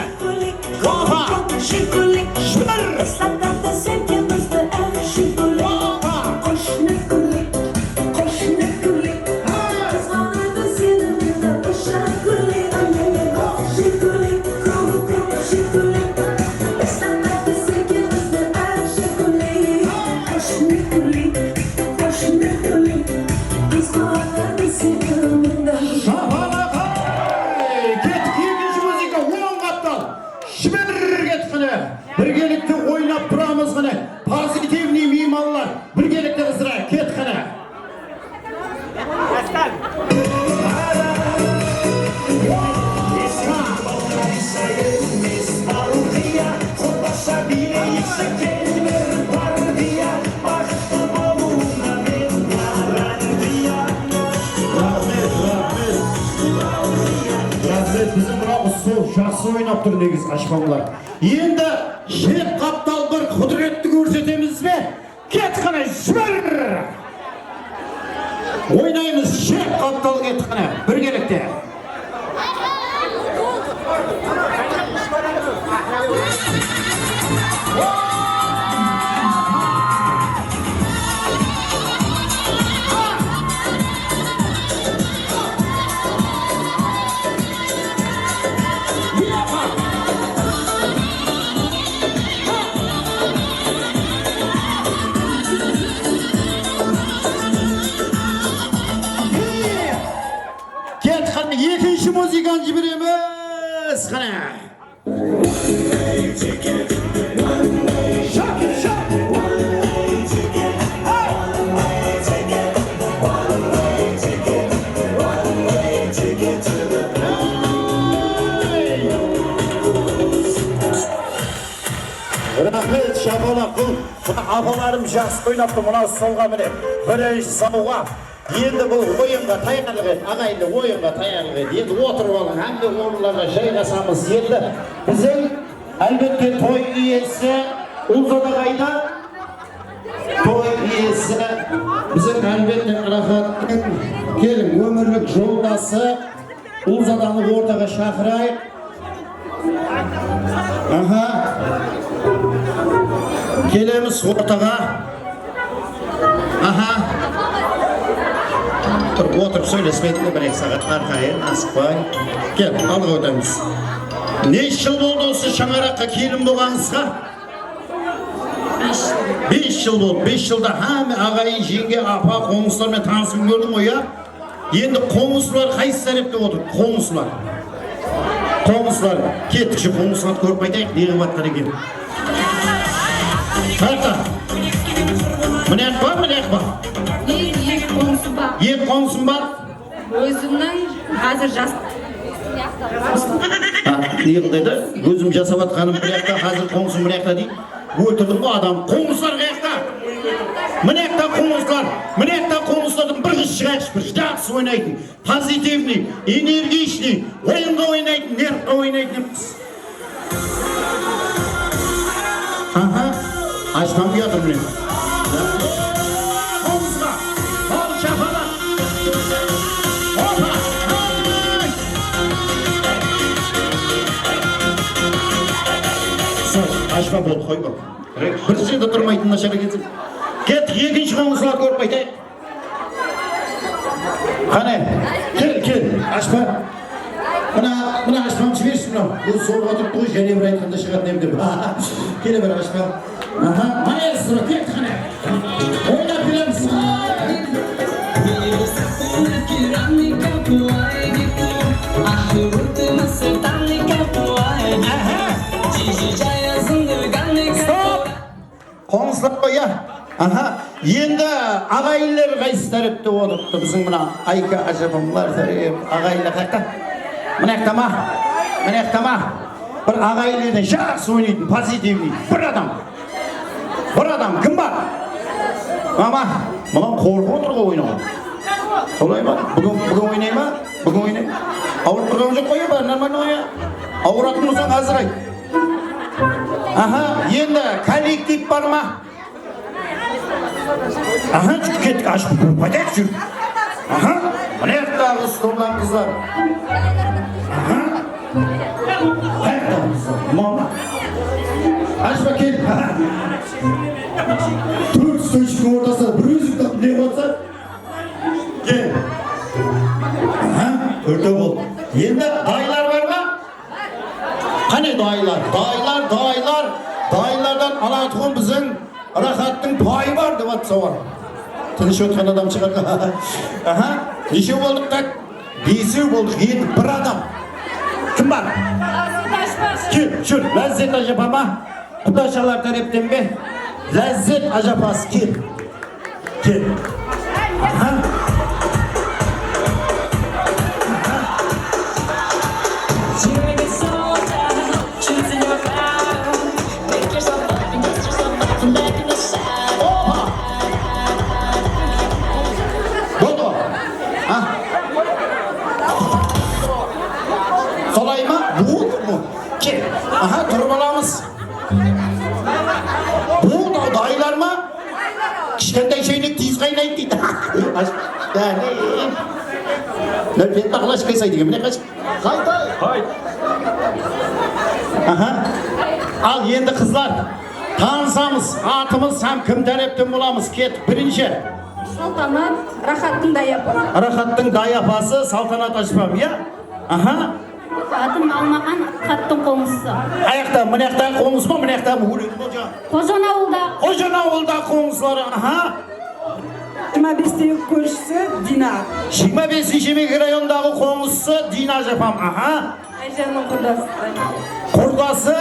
Біргелікте ойнап тұрамыз ғана. Позитивный меймандар. Біргелікте ыздыра, кет қана. Bizim bravo жақсы ойнап тұр негіз ашпамлар. Енді шеп қаптал бір құдіретті көрсетеміз бе? Кет қана жібер! Ойнаймыз шеп қаптал кет қана. Бір керекте. Екінші музыканы жібереміз қана. Рахмет, шапалақ бұл. Апаларым жақсы ойнапты мұна солға міне. Бірінші сауға. Енді бұл ойынға таярлық ет, ағайынды ойынға таярлық ет. Енді отырып алың, әмді орынларға жайғасамыз. Енді біздің әлбетте той иесі ұлзада қайда? Той иесі біздің әлбетте рахаттың келің өмірлік жолдасы ұлзаданы ортаға шақырайық. Келеміз ортаға. Отырып сөйлеспейтінді бір сағат арқайын асықпай. Кел, алғы өтеміз. Неш жыл болды осы шаңараққа келін болғаңызға? 5 жыл болды. 5 жылда һәм ағайын, жеңге, апа, қоңыстармен танысып көрдің ғой, я? Енді қоңыстылар қайсы сәрепте отыр? Қоңыстылар. Қоңыстылар. Кеттікші қоңыстыларды көріп қайтайық, не қылып жатқан екен. Қайта. Міне ақ бар, міне ақ бар. Екі қоңсы бар. Екі қоңсың бар? Өзімнің қазір жас. Не қылдайды? Өзім жасап атқаным бір жақта, қазір қоңсың бір жақта дейді. Өлтірдің ғой адам. Қоңсылар қаяқта? Міне жақта қоңсылар. Міне жақта қоңсылардың бір қыз шығайықшы, бір жақсы ойнайтын, позитивный, энергичный, ойынға ойнайтын, нервқа ойнайтын қыз. Аха, аштан бұятыр міне. Қоңсыға, ал шапала. Опа! Ашқа болды, қой бұл. Бір жерде тұрмайтын нашар кетсін. Кет, екінші қоңсылар көріп қайтайық. Қане, кел, ашпа. Мына ашпам жіберші мынау. Бұл сол отырып қой, және бір айтқанда шығатын емдім. Келе бір ашпа. Маэстро, кет қане. Ойнап береміз. Қоңсылар қой, я? Енді ағайынлар қайсы тәріпті отырыпты біздің мына Айка ажабымлар ағайынлар қақта. Мына ақтама. Бір ағайынлерден жақсы ойнайтын, позитивный. Бір адам, кім бар? Мама, мұнан қорқып отыр ғой ойнауға. Солай ма? Бүгін ойнай ма? Бүгін ойнай. Ауырып тұрған жоқ қой, бар, нормально ойна. Ауыратын болсаң қазір айт. Енді коллектив бар ма? Кеттік, ашып көріп қайтайық жүр. Міне ақтағы столдан қыздар. Ақтағы қыздар, мама. Ашпа кел. Төрт стойчиктің ортасында бір өзікті не қотса? Кел. Төрті болды. Енді дайлар бар ма? Қане дайлар? Дайлардан алатығын біздің рахаттың пайы бар деп атса бар. Тыныш өткен адам шығар. Неше болдық так? 5 болдық, енді бір адам. Кім бар? Кел, жүр, Ләззет ажапама. Құдашалар тәрептен бе? Ләззет ажапасы, кел. Солай ма? Болды му? Кел. Тұрып аламыз. Болды, дайлар ма? Кішкентай шайнек тез қайнайды дейді. Нөлпен тақылаш қайсай деген, міне қаш. Қайтай. Ал енді қызлар, танысамыз, атымыз сәм кім тәрептен боламыз, кеттік. Бірінші. Салтанат, Рахаттың даяпасы. Рахаттың даяпасы, Салтанат ашпам, я? Атым Алмахан, Қаттың қоңысы. Аяқта, мынаяқта қоңыс ба, мынаяқта өледі ма жа? Қожан ауылда қоңыслары, 25-тегі көршісі Дина. 25-ші микрорайондағы қоңысы Дина жапам, Айжанның құрдасы. Құрдасы?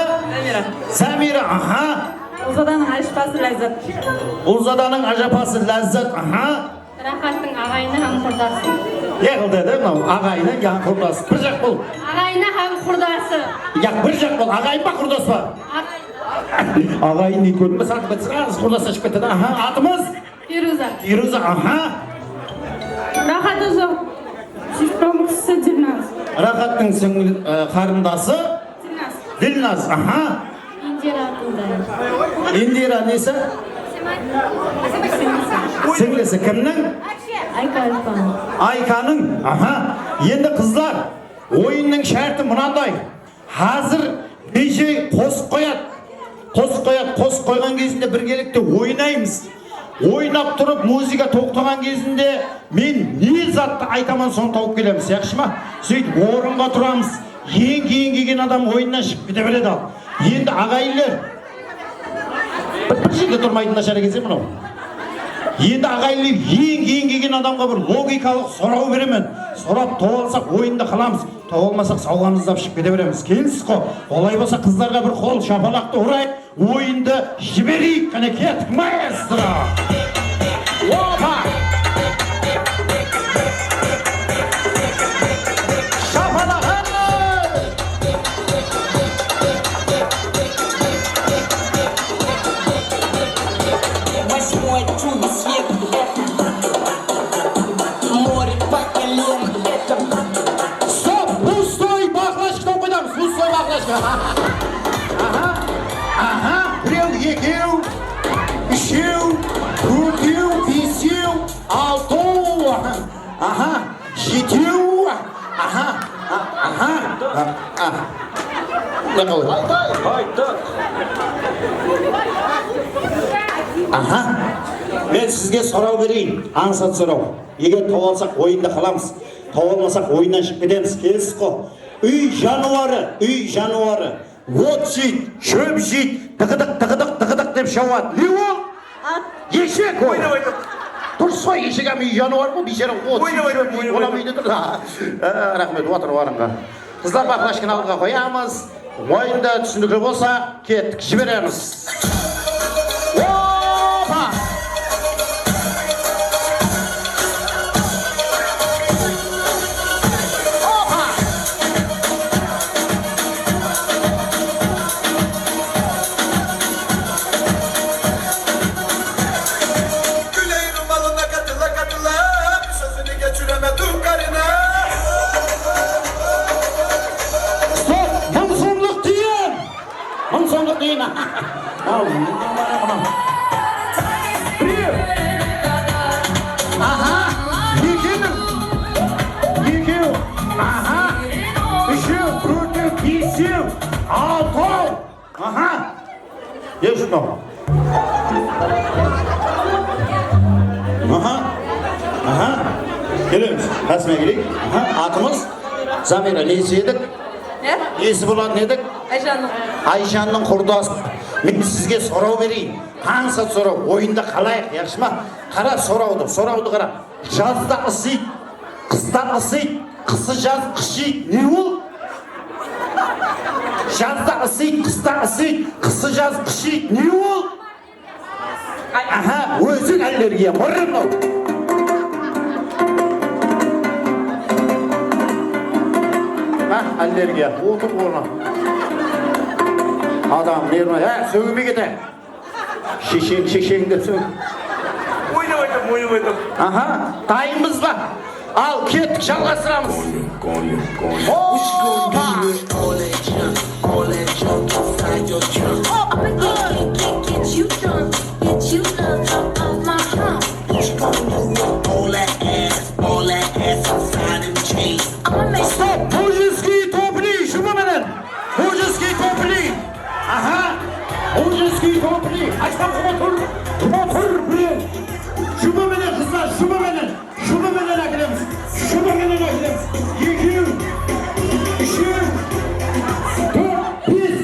Самира, Ұлзаданың ажапасы Ләззат. Ұлзаданың ажапасы Ләззат, Рахаттың ағайыны һәм құрдасы. Еғілді еді, ағайыны, яң құрдасы. Бір жақ бол. Ағайыны һәм құрдасы. Яқ, бір жақ бол. Ағайын ба, құрдас ба? Ағайын не көрдің бі, сатып бәтсіз, құрдасы ашып кетті. Атымыз? Фируза, Рахат өзі сестрасы Дилназ. Рахаттың қарындасы? Дилназ, Индира несі? Сіңлесі кімнің? Айканың. Енді қыздар, ойынның шарты мынандай. Қазір DJ қосып қояды. Қосып қойған кезінде біргелікте ойнаймыз. Ойнап тұрып, музыка тоқтаған кезінде мен не затты айтаман соны тауып келеміз, яқшы ма? Сөйтіп орынға тұрамыз. Ең кейін келген адам ойыннан шығып кете береді ал. Енді ағайындар, Bir жерде тұрмайтын нашар екен мынау. Енді ағайынды ең келген адамға бір логикалық сұрау беремін. Сұрап тауып алсақ ойынды қыламыз. Тауып алмасақ сауғанымызды шығып кете береміз. Келіңіз қой. Олай болса қыздарға бір қол шапалақты ұрайық, ойынды жіберейік. Қане кеттік, маэстро. Опа! Біреу, екеу, үшеу, төртеу, бесеу, алтау, жетеу, мен сізге сұрау берейін, аңсат сұрау. Егер тауып алсақ ойында қаламыз, тауып алмасақ ойыннан шығып кетеміз. Келесіз қой. Үй жануары. От жейді, шөп жейді, тығыдық деп шауады. Не ол? Ешек ой. Дұрыс қой, ешек үй жануар ғой, бейшара от жейді, олам үйде тұр. Рахмет, отыр орынға. Қыздар бақлашкін алдыға қоямыз. Ойында түсіндігі болса, кеттік, жібереміз. Келеміз, қасыма келейік. Атымыз Замира, несі едік? Несі болатын едік? Айжанның құрдасы. Мен сізге сұрау берейін. Аңсат сұрау, ойында қалайық, яқшы ма? Қара сұрауды қара. Жазда ысиды, қыста ысиды, қысы жаз қышиды. Не ол? Жазда ысиды, қыста ысиды, қысы жаз қышиды. Не ол? Өзің аллергия, мұрын. Аллергия, отыр орна. Адам, нервна, сөгіме кете. Шешең деп сөг. Ойнап. Дайынбыз ба? Ал, кеттік, жалғастырамыз. Стоп! Мужеский топли! Шумаменен! Мужеский топли! Мужеский топли! Açma motor buraya! Şumamenen kızlar! Şumamenen akılımız! Yekil! Üçü! Dört! Biz!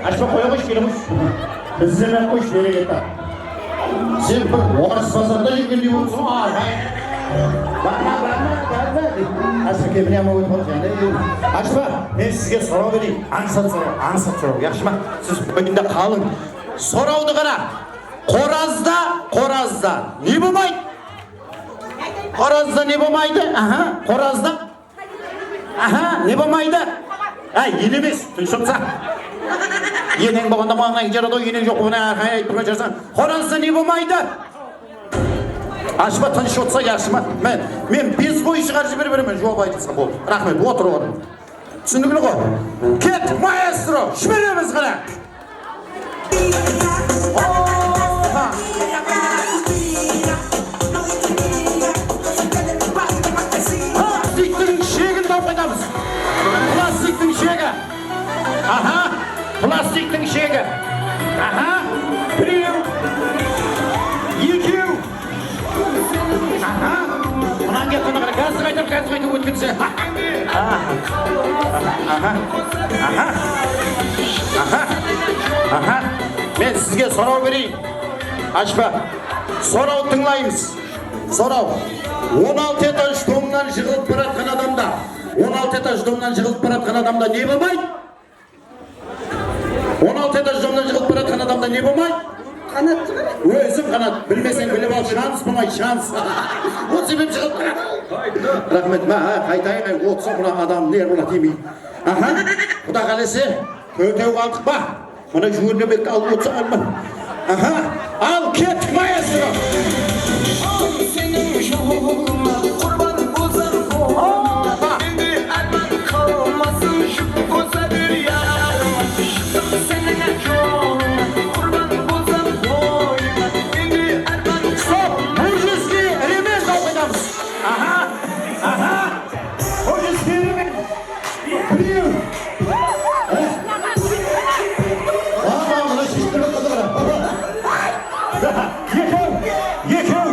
Açma koyamış gelmiş! Bizden koş nereye gitti? Sen bir orası pazarda yükünlüğü olsun Açma kemine ama uyup yani. Açma, ben sizge soru vereyim. Ansat soru. Yaxşıma, siz önünde kalın. Soraudu qara. Qorazda ne bo'lmaydi? Qorazda ne bo'lmaydi? Qorazda. Ne bo'lmaydi? Yeni emas, tushunsa. Yening bo'lganda ma'noga jarada, yening yo'q buni aytib qo'yasan. Qorazda ne bo'lmaydi? Açma tanış olsa yaxşıma. Men bez boyu шығар жіберіп беремін, жауап айтылса болды. Рахмет, отыр орын. Түсіндіңіз ғой? Кеттік, маэстро, жібереміз қара. Plastiктің шегін тауып қайтамыз. Plastiktің шегі. Plastiktің шегі. Біреу. Екеу. Мұнан кеттіні қара, газды қайтып өткенсе. Aha. Men sizge so'rov bereyim. Açpa. So'rov tinglaymiz. So'rov. 16 etaj domdan yig'ilib baratgan adamda, 16 etaj domdan yig'ilib baratgan adamda ne bo'lmaydi? 16 etaj domdan yig'ilib baratgan adamda ne bo'lmaydi? Qanot. O'zim qanot. Bilmasang bilib ol, shans bo'lmaydi, shans. O sebep yig'ilib baradi. Rahmet, ma, qaytayın, o'tsa bular adam ne bo'ladi deymi? Aha. Xudo qalasa, o'tib qoldik ba. Mana jurnalistga olib o'tsa olma. Aha. Al ketdik maestro. Senin yoluna kurban bozar bu. Beni elman kalmasın şu koza bir yarım. Senin yoluna kurban bozar bu. Beni elman Stop! Burjuski element oynayacağız. Aha! Aha! Burjuski element. Biliyor. Aman bunu şiştirmek kadar. Yıkım! Yıkım!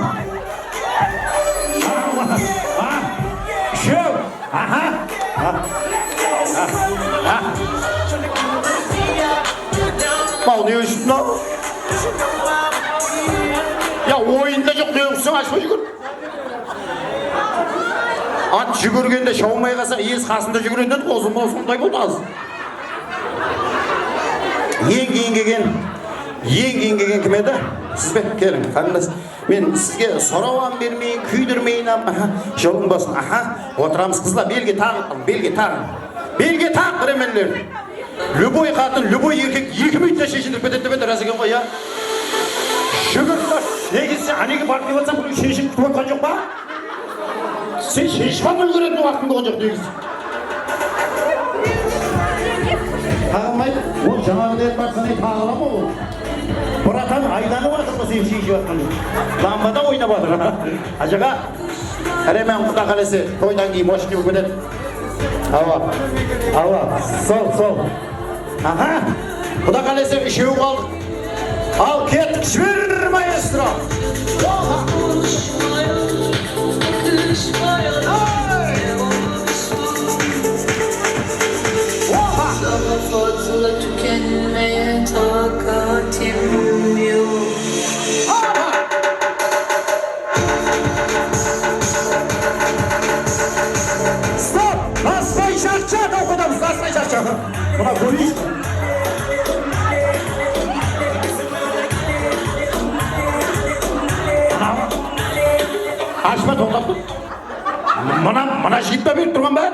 Şu! Aha! Mal ne üstüne? Ya oyunda yok diyorsun açma жүгір. At жүгіргенде шаумай қалса, иес қасында жүгіргенде қозым сондай болды аз. Ең келген кім еді? Сіз бе? Келің, қарындас. Мен сізге сұрауан бермейін, күйдірмейін, жолың болсын. Аха, отырамыз қызла, белге тақ біременлер. Любой қатын, любой еркек 2 минутта шешіндіріп бететті рас екен ғой, я. Жүгірді, неге сен анеге барып деп атсам, бұның шешін күтіп отқан жоқ ба? Сен шешпан үлгеретін уақытың болған жоқ дегіз. Тағылмайды, ол жаңағы дәріп барсаны тағылама ол. Бұратан айданы батыр ма сен шешіп атқан жоқ. Ламбада ойнап атыр. Ажаға, әремен құда қаласы, тойдан кейін мошын деп кетеді. Ава, сол. Аха, құда қаласы үшеу қалдық. Al ket, жібер маэстро. Daha fazla tükenmeye takatim yok. Stop! Nasmay şartçak okudumuz, nasmay şartçak. Buna koyayım. Açma to'xtatdi. Mana jipda berib turgan ben.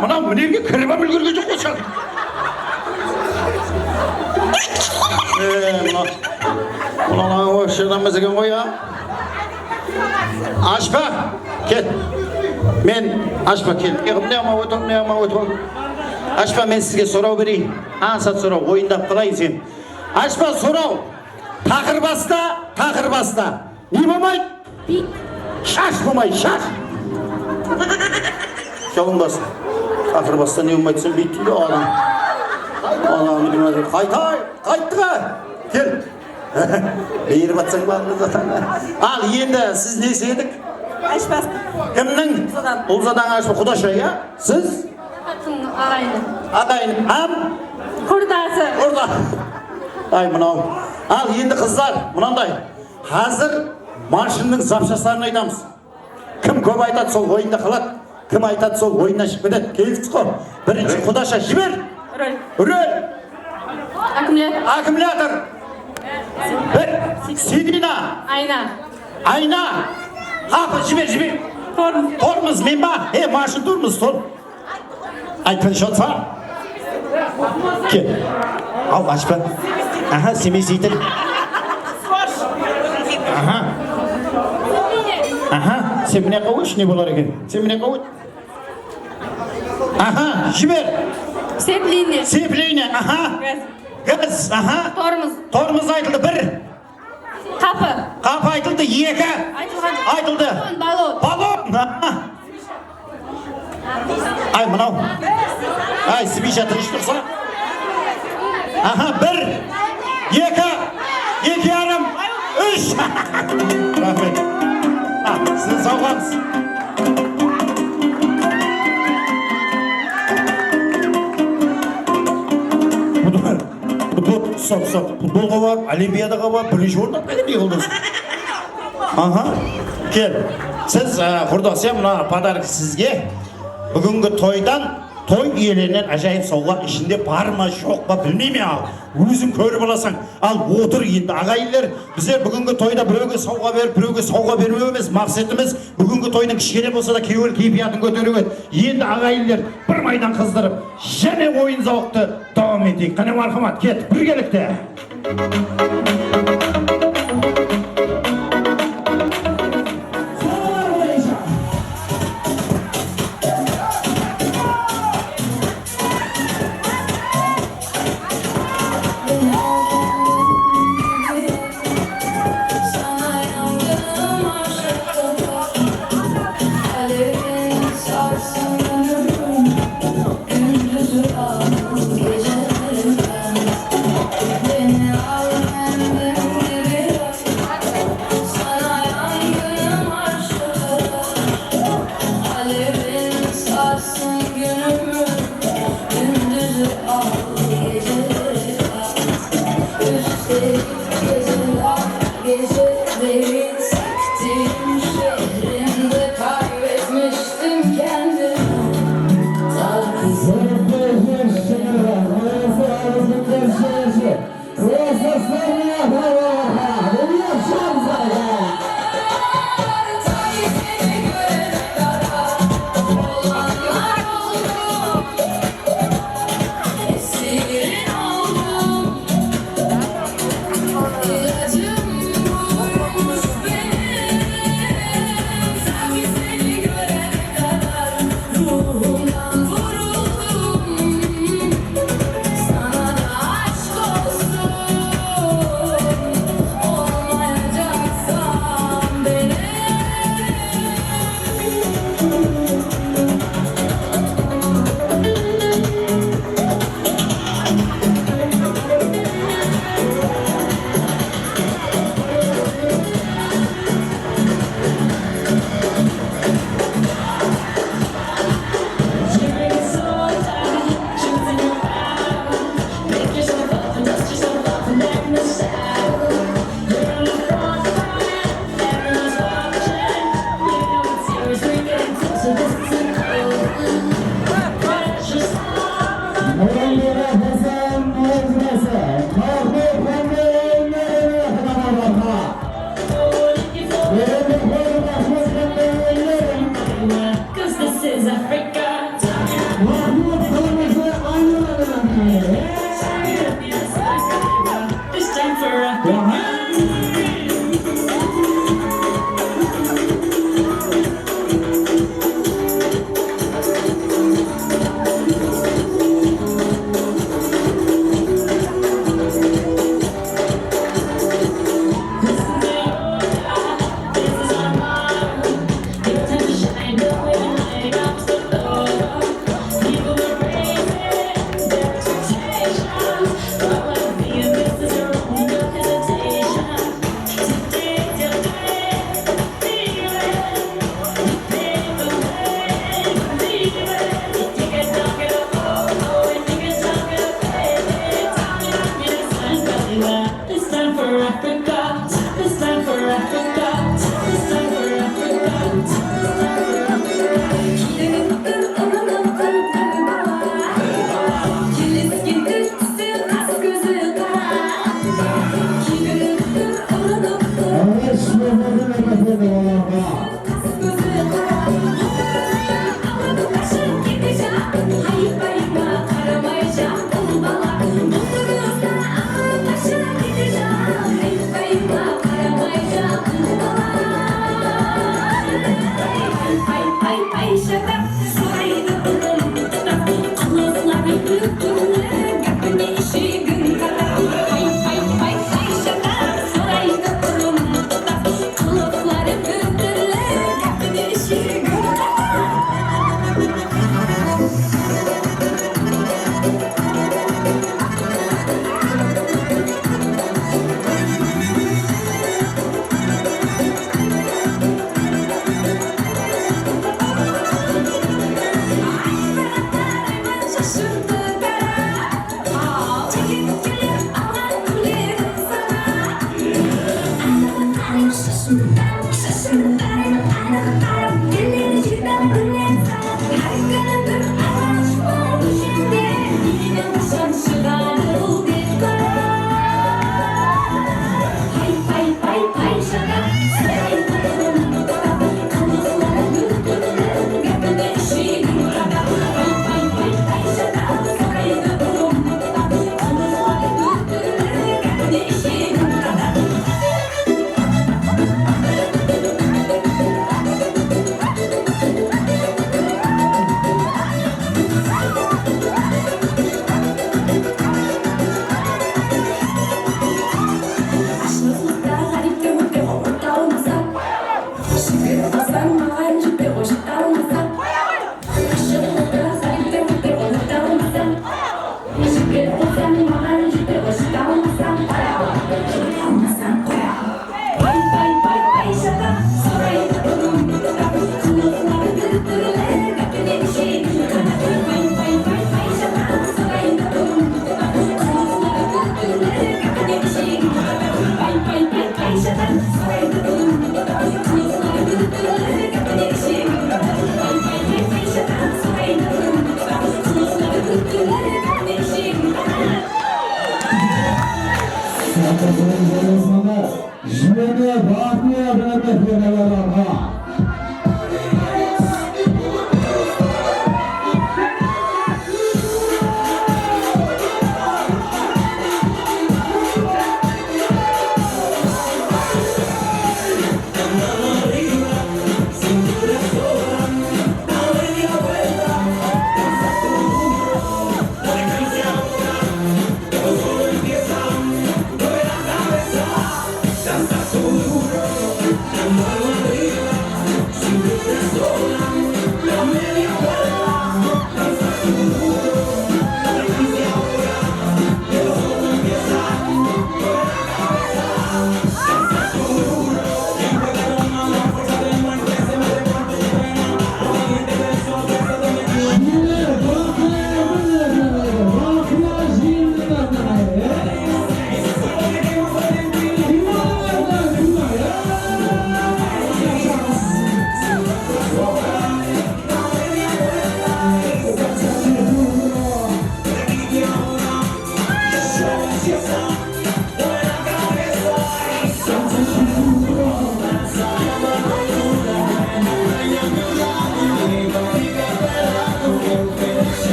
Mana menga kirib ham ulgurgan yo'q o'sha. Mana o'shadan bizga qo'ya. Açma, ket. Men açma kel. Nima o'tib. Açma men sizga so'rov berayim. Ansat so'rov, o'yindab qilay sen. Açma so'rov. Taqir basta. Ne bo'lmaydi? Şaş bo'lmaydi, şaş. Yolun basın. Taqir basta ne bo'lmaydi sen bitdi adam. Adam bilmedi. Qaytdi. Kel. Berib atsang bo'ladi zaten. Al endi siz ne sedik? Aşpaz. Kimning? Ulzadan aşpa Xudoşay ya? Siz? Ağayni. Ham? Qurdasi. Orada. Ay mınau. Al endi qizlar, mınanday. Hazır marşının zapşaslarini aytamiz. Kim ko'p aytadi sol o'yinda qiladi, kim aytadi sol o'yindan chiqib ketadi. Kelib qo'y. Birinchi Xudoşay jiber. Rol. Akkumulyator. Bir. Sidina. Ayna. Hafı jiber. Tormuz men ba. Marşın tormuz tor. Aytın şotsa. Kel. Al açpa. Aha, semiziydir. Aha, sen mine qavuş ne bo'lar ekan? Sen mine qavuş. Aha, jiber. Seplini, aha. Gaz, aha. Tormuz aytıldı 1. Kapı aytıldı 2. Aytıldı. Balon. Ay mınau. Ay sibişa tırıştırsa. Aha 1. 2 yarım. 3. Rahmet. Siz sağ olunuz. Stop. Futbolga var, olimpiyadaga var, birinci orada ne yıldız? Aha. Gel. Siz Hurdosya mına padark sizge. Bugünkü toy iyelerinden acayip sovg'a içinde var mı yok mu bilmeyim ya. Özün körüp alasan. Al otur endi agaylar. Bize bugünkü toyda biröge sovg'a berip, biröge sovg'a bermöw emas. Maksatımız bugünkü toyun kişigene bolsa da keyöl keyfiyatın kötörüp. Endi agaylar bir maydan kızdırıp jene oyun zavqty davam edik. Qana marhamat ket birgelikte.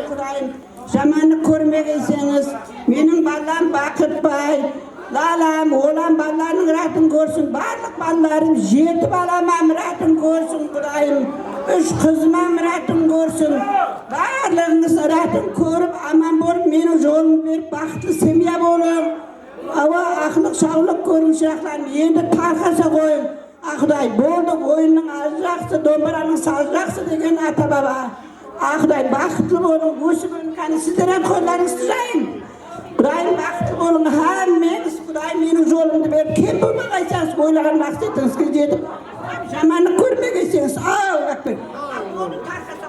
Kurayım. Zamanı görmeyeseniz, benim ballam Bakıtbay, lalam, oğlan ballarının rahatını görsün, barlık ballarım, 7 balamam rahatını görsün Kurayım, 3 kızımam rahatını görsün, barlığınız rahatını görüp, aman bolup, benim yolumu verip, baktı semya bolun, ava aklık, sağlık görünüşaklarım, endi tarkasa koyun, Akday, bolduk oyunun azraqsı, dombaranın sazraqsı degen ata baba. Akday, bakıtlı bolun, bu gün kanı sizlere kollarınız tutayım. Kudayım bakıtlı bolun, hammeniz Kudayım benim yolumdu ver. Kim bulmagaysanız oylagan maqsadınız ki dedim. Zamanı görmegeyseniz, Allahu Ekber. Bolun tarkasa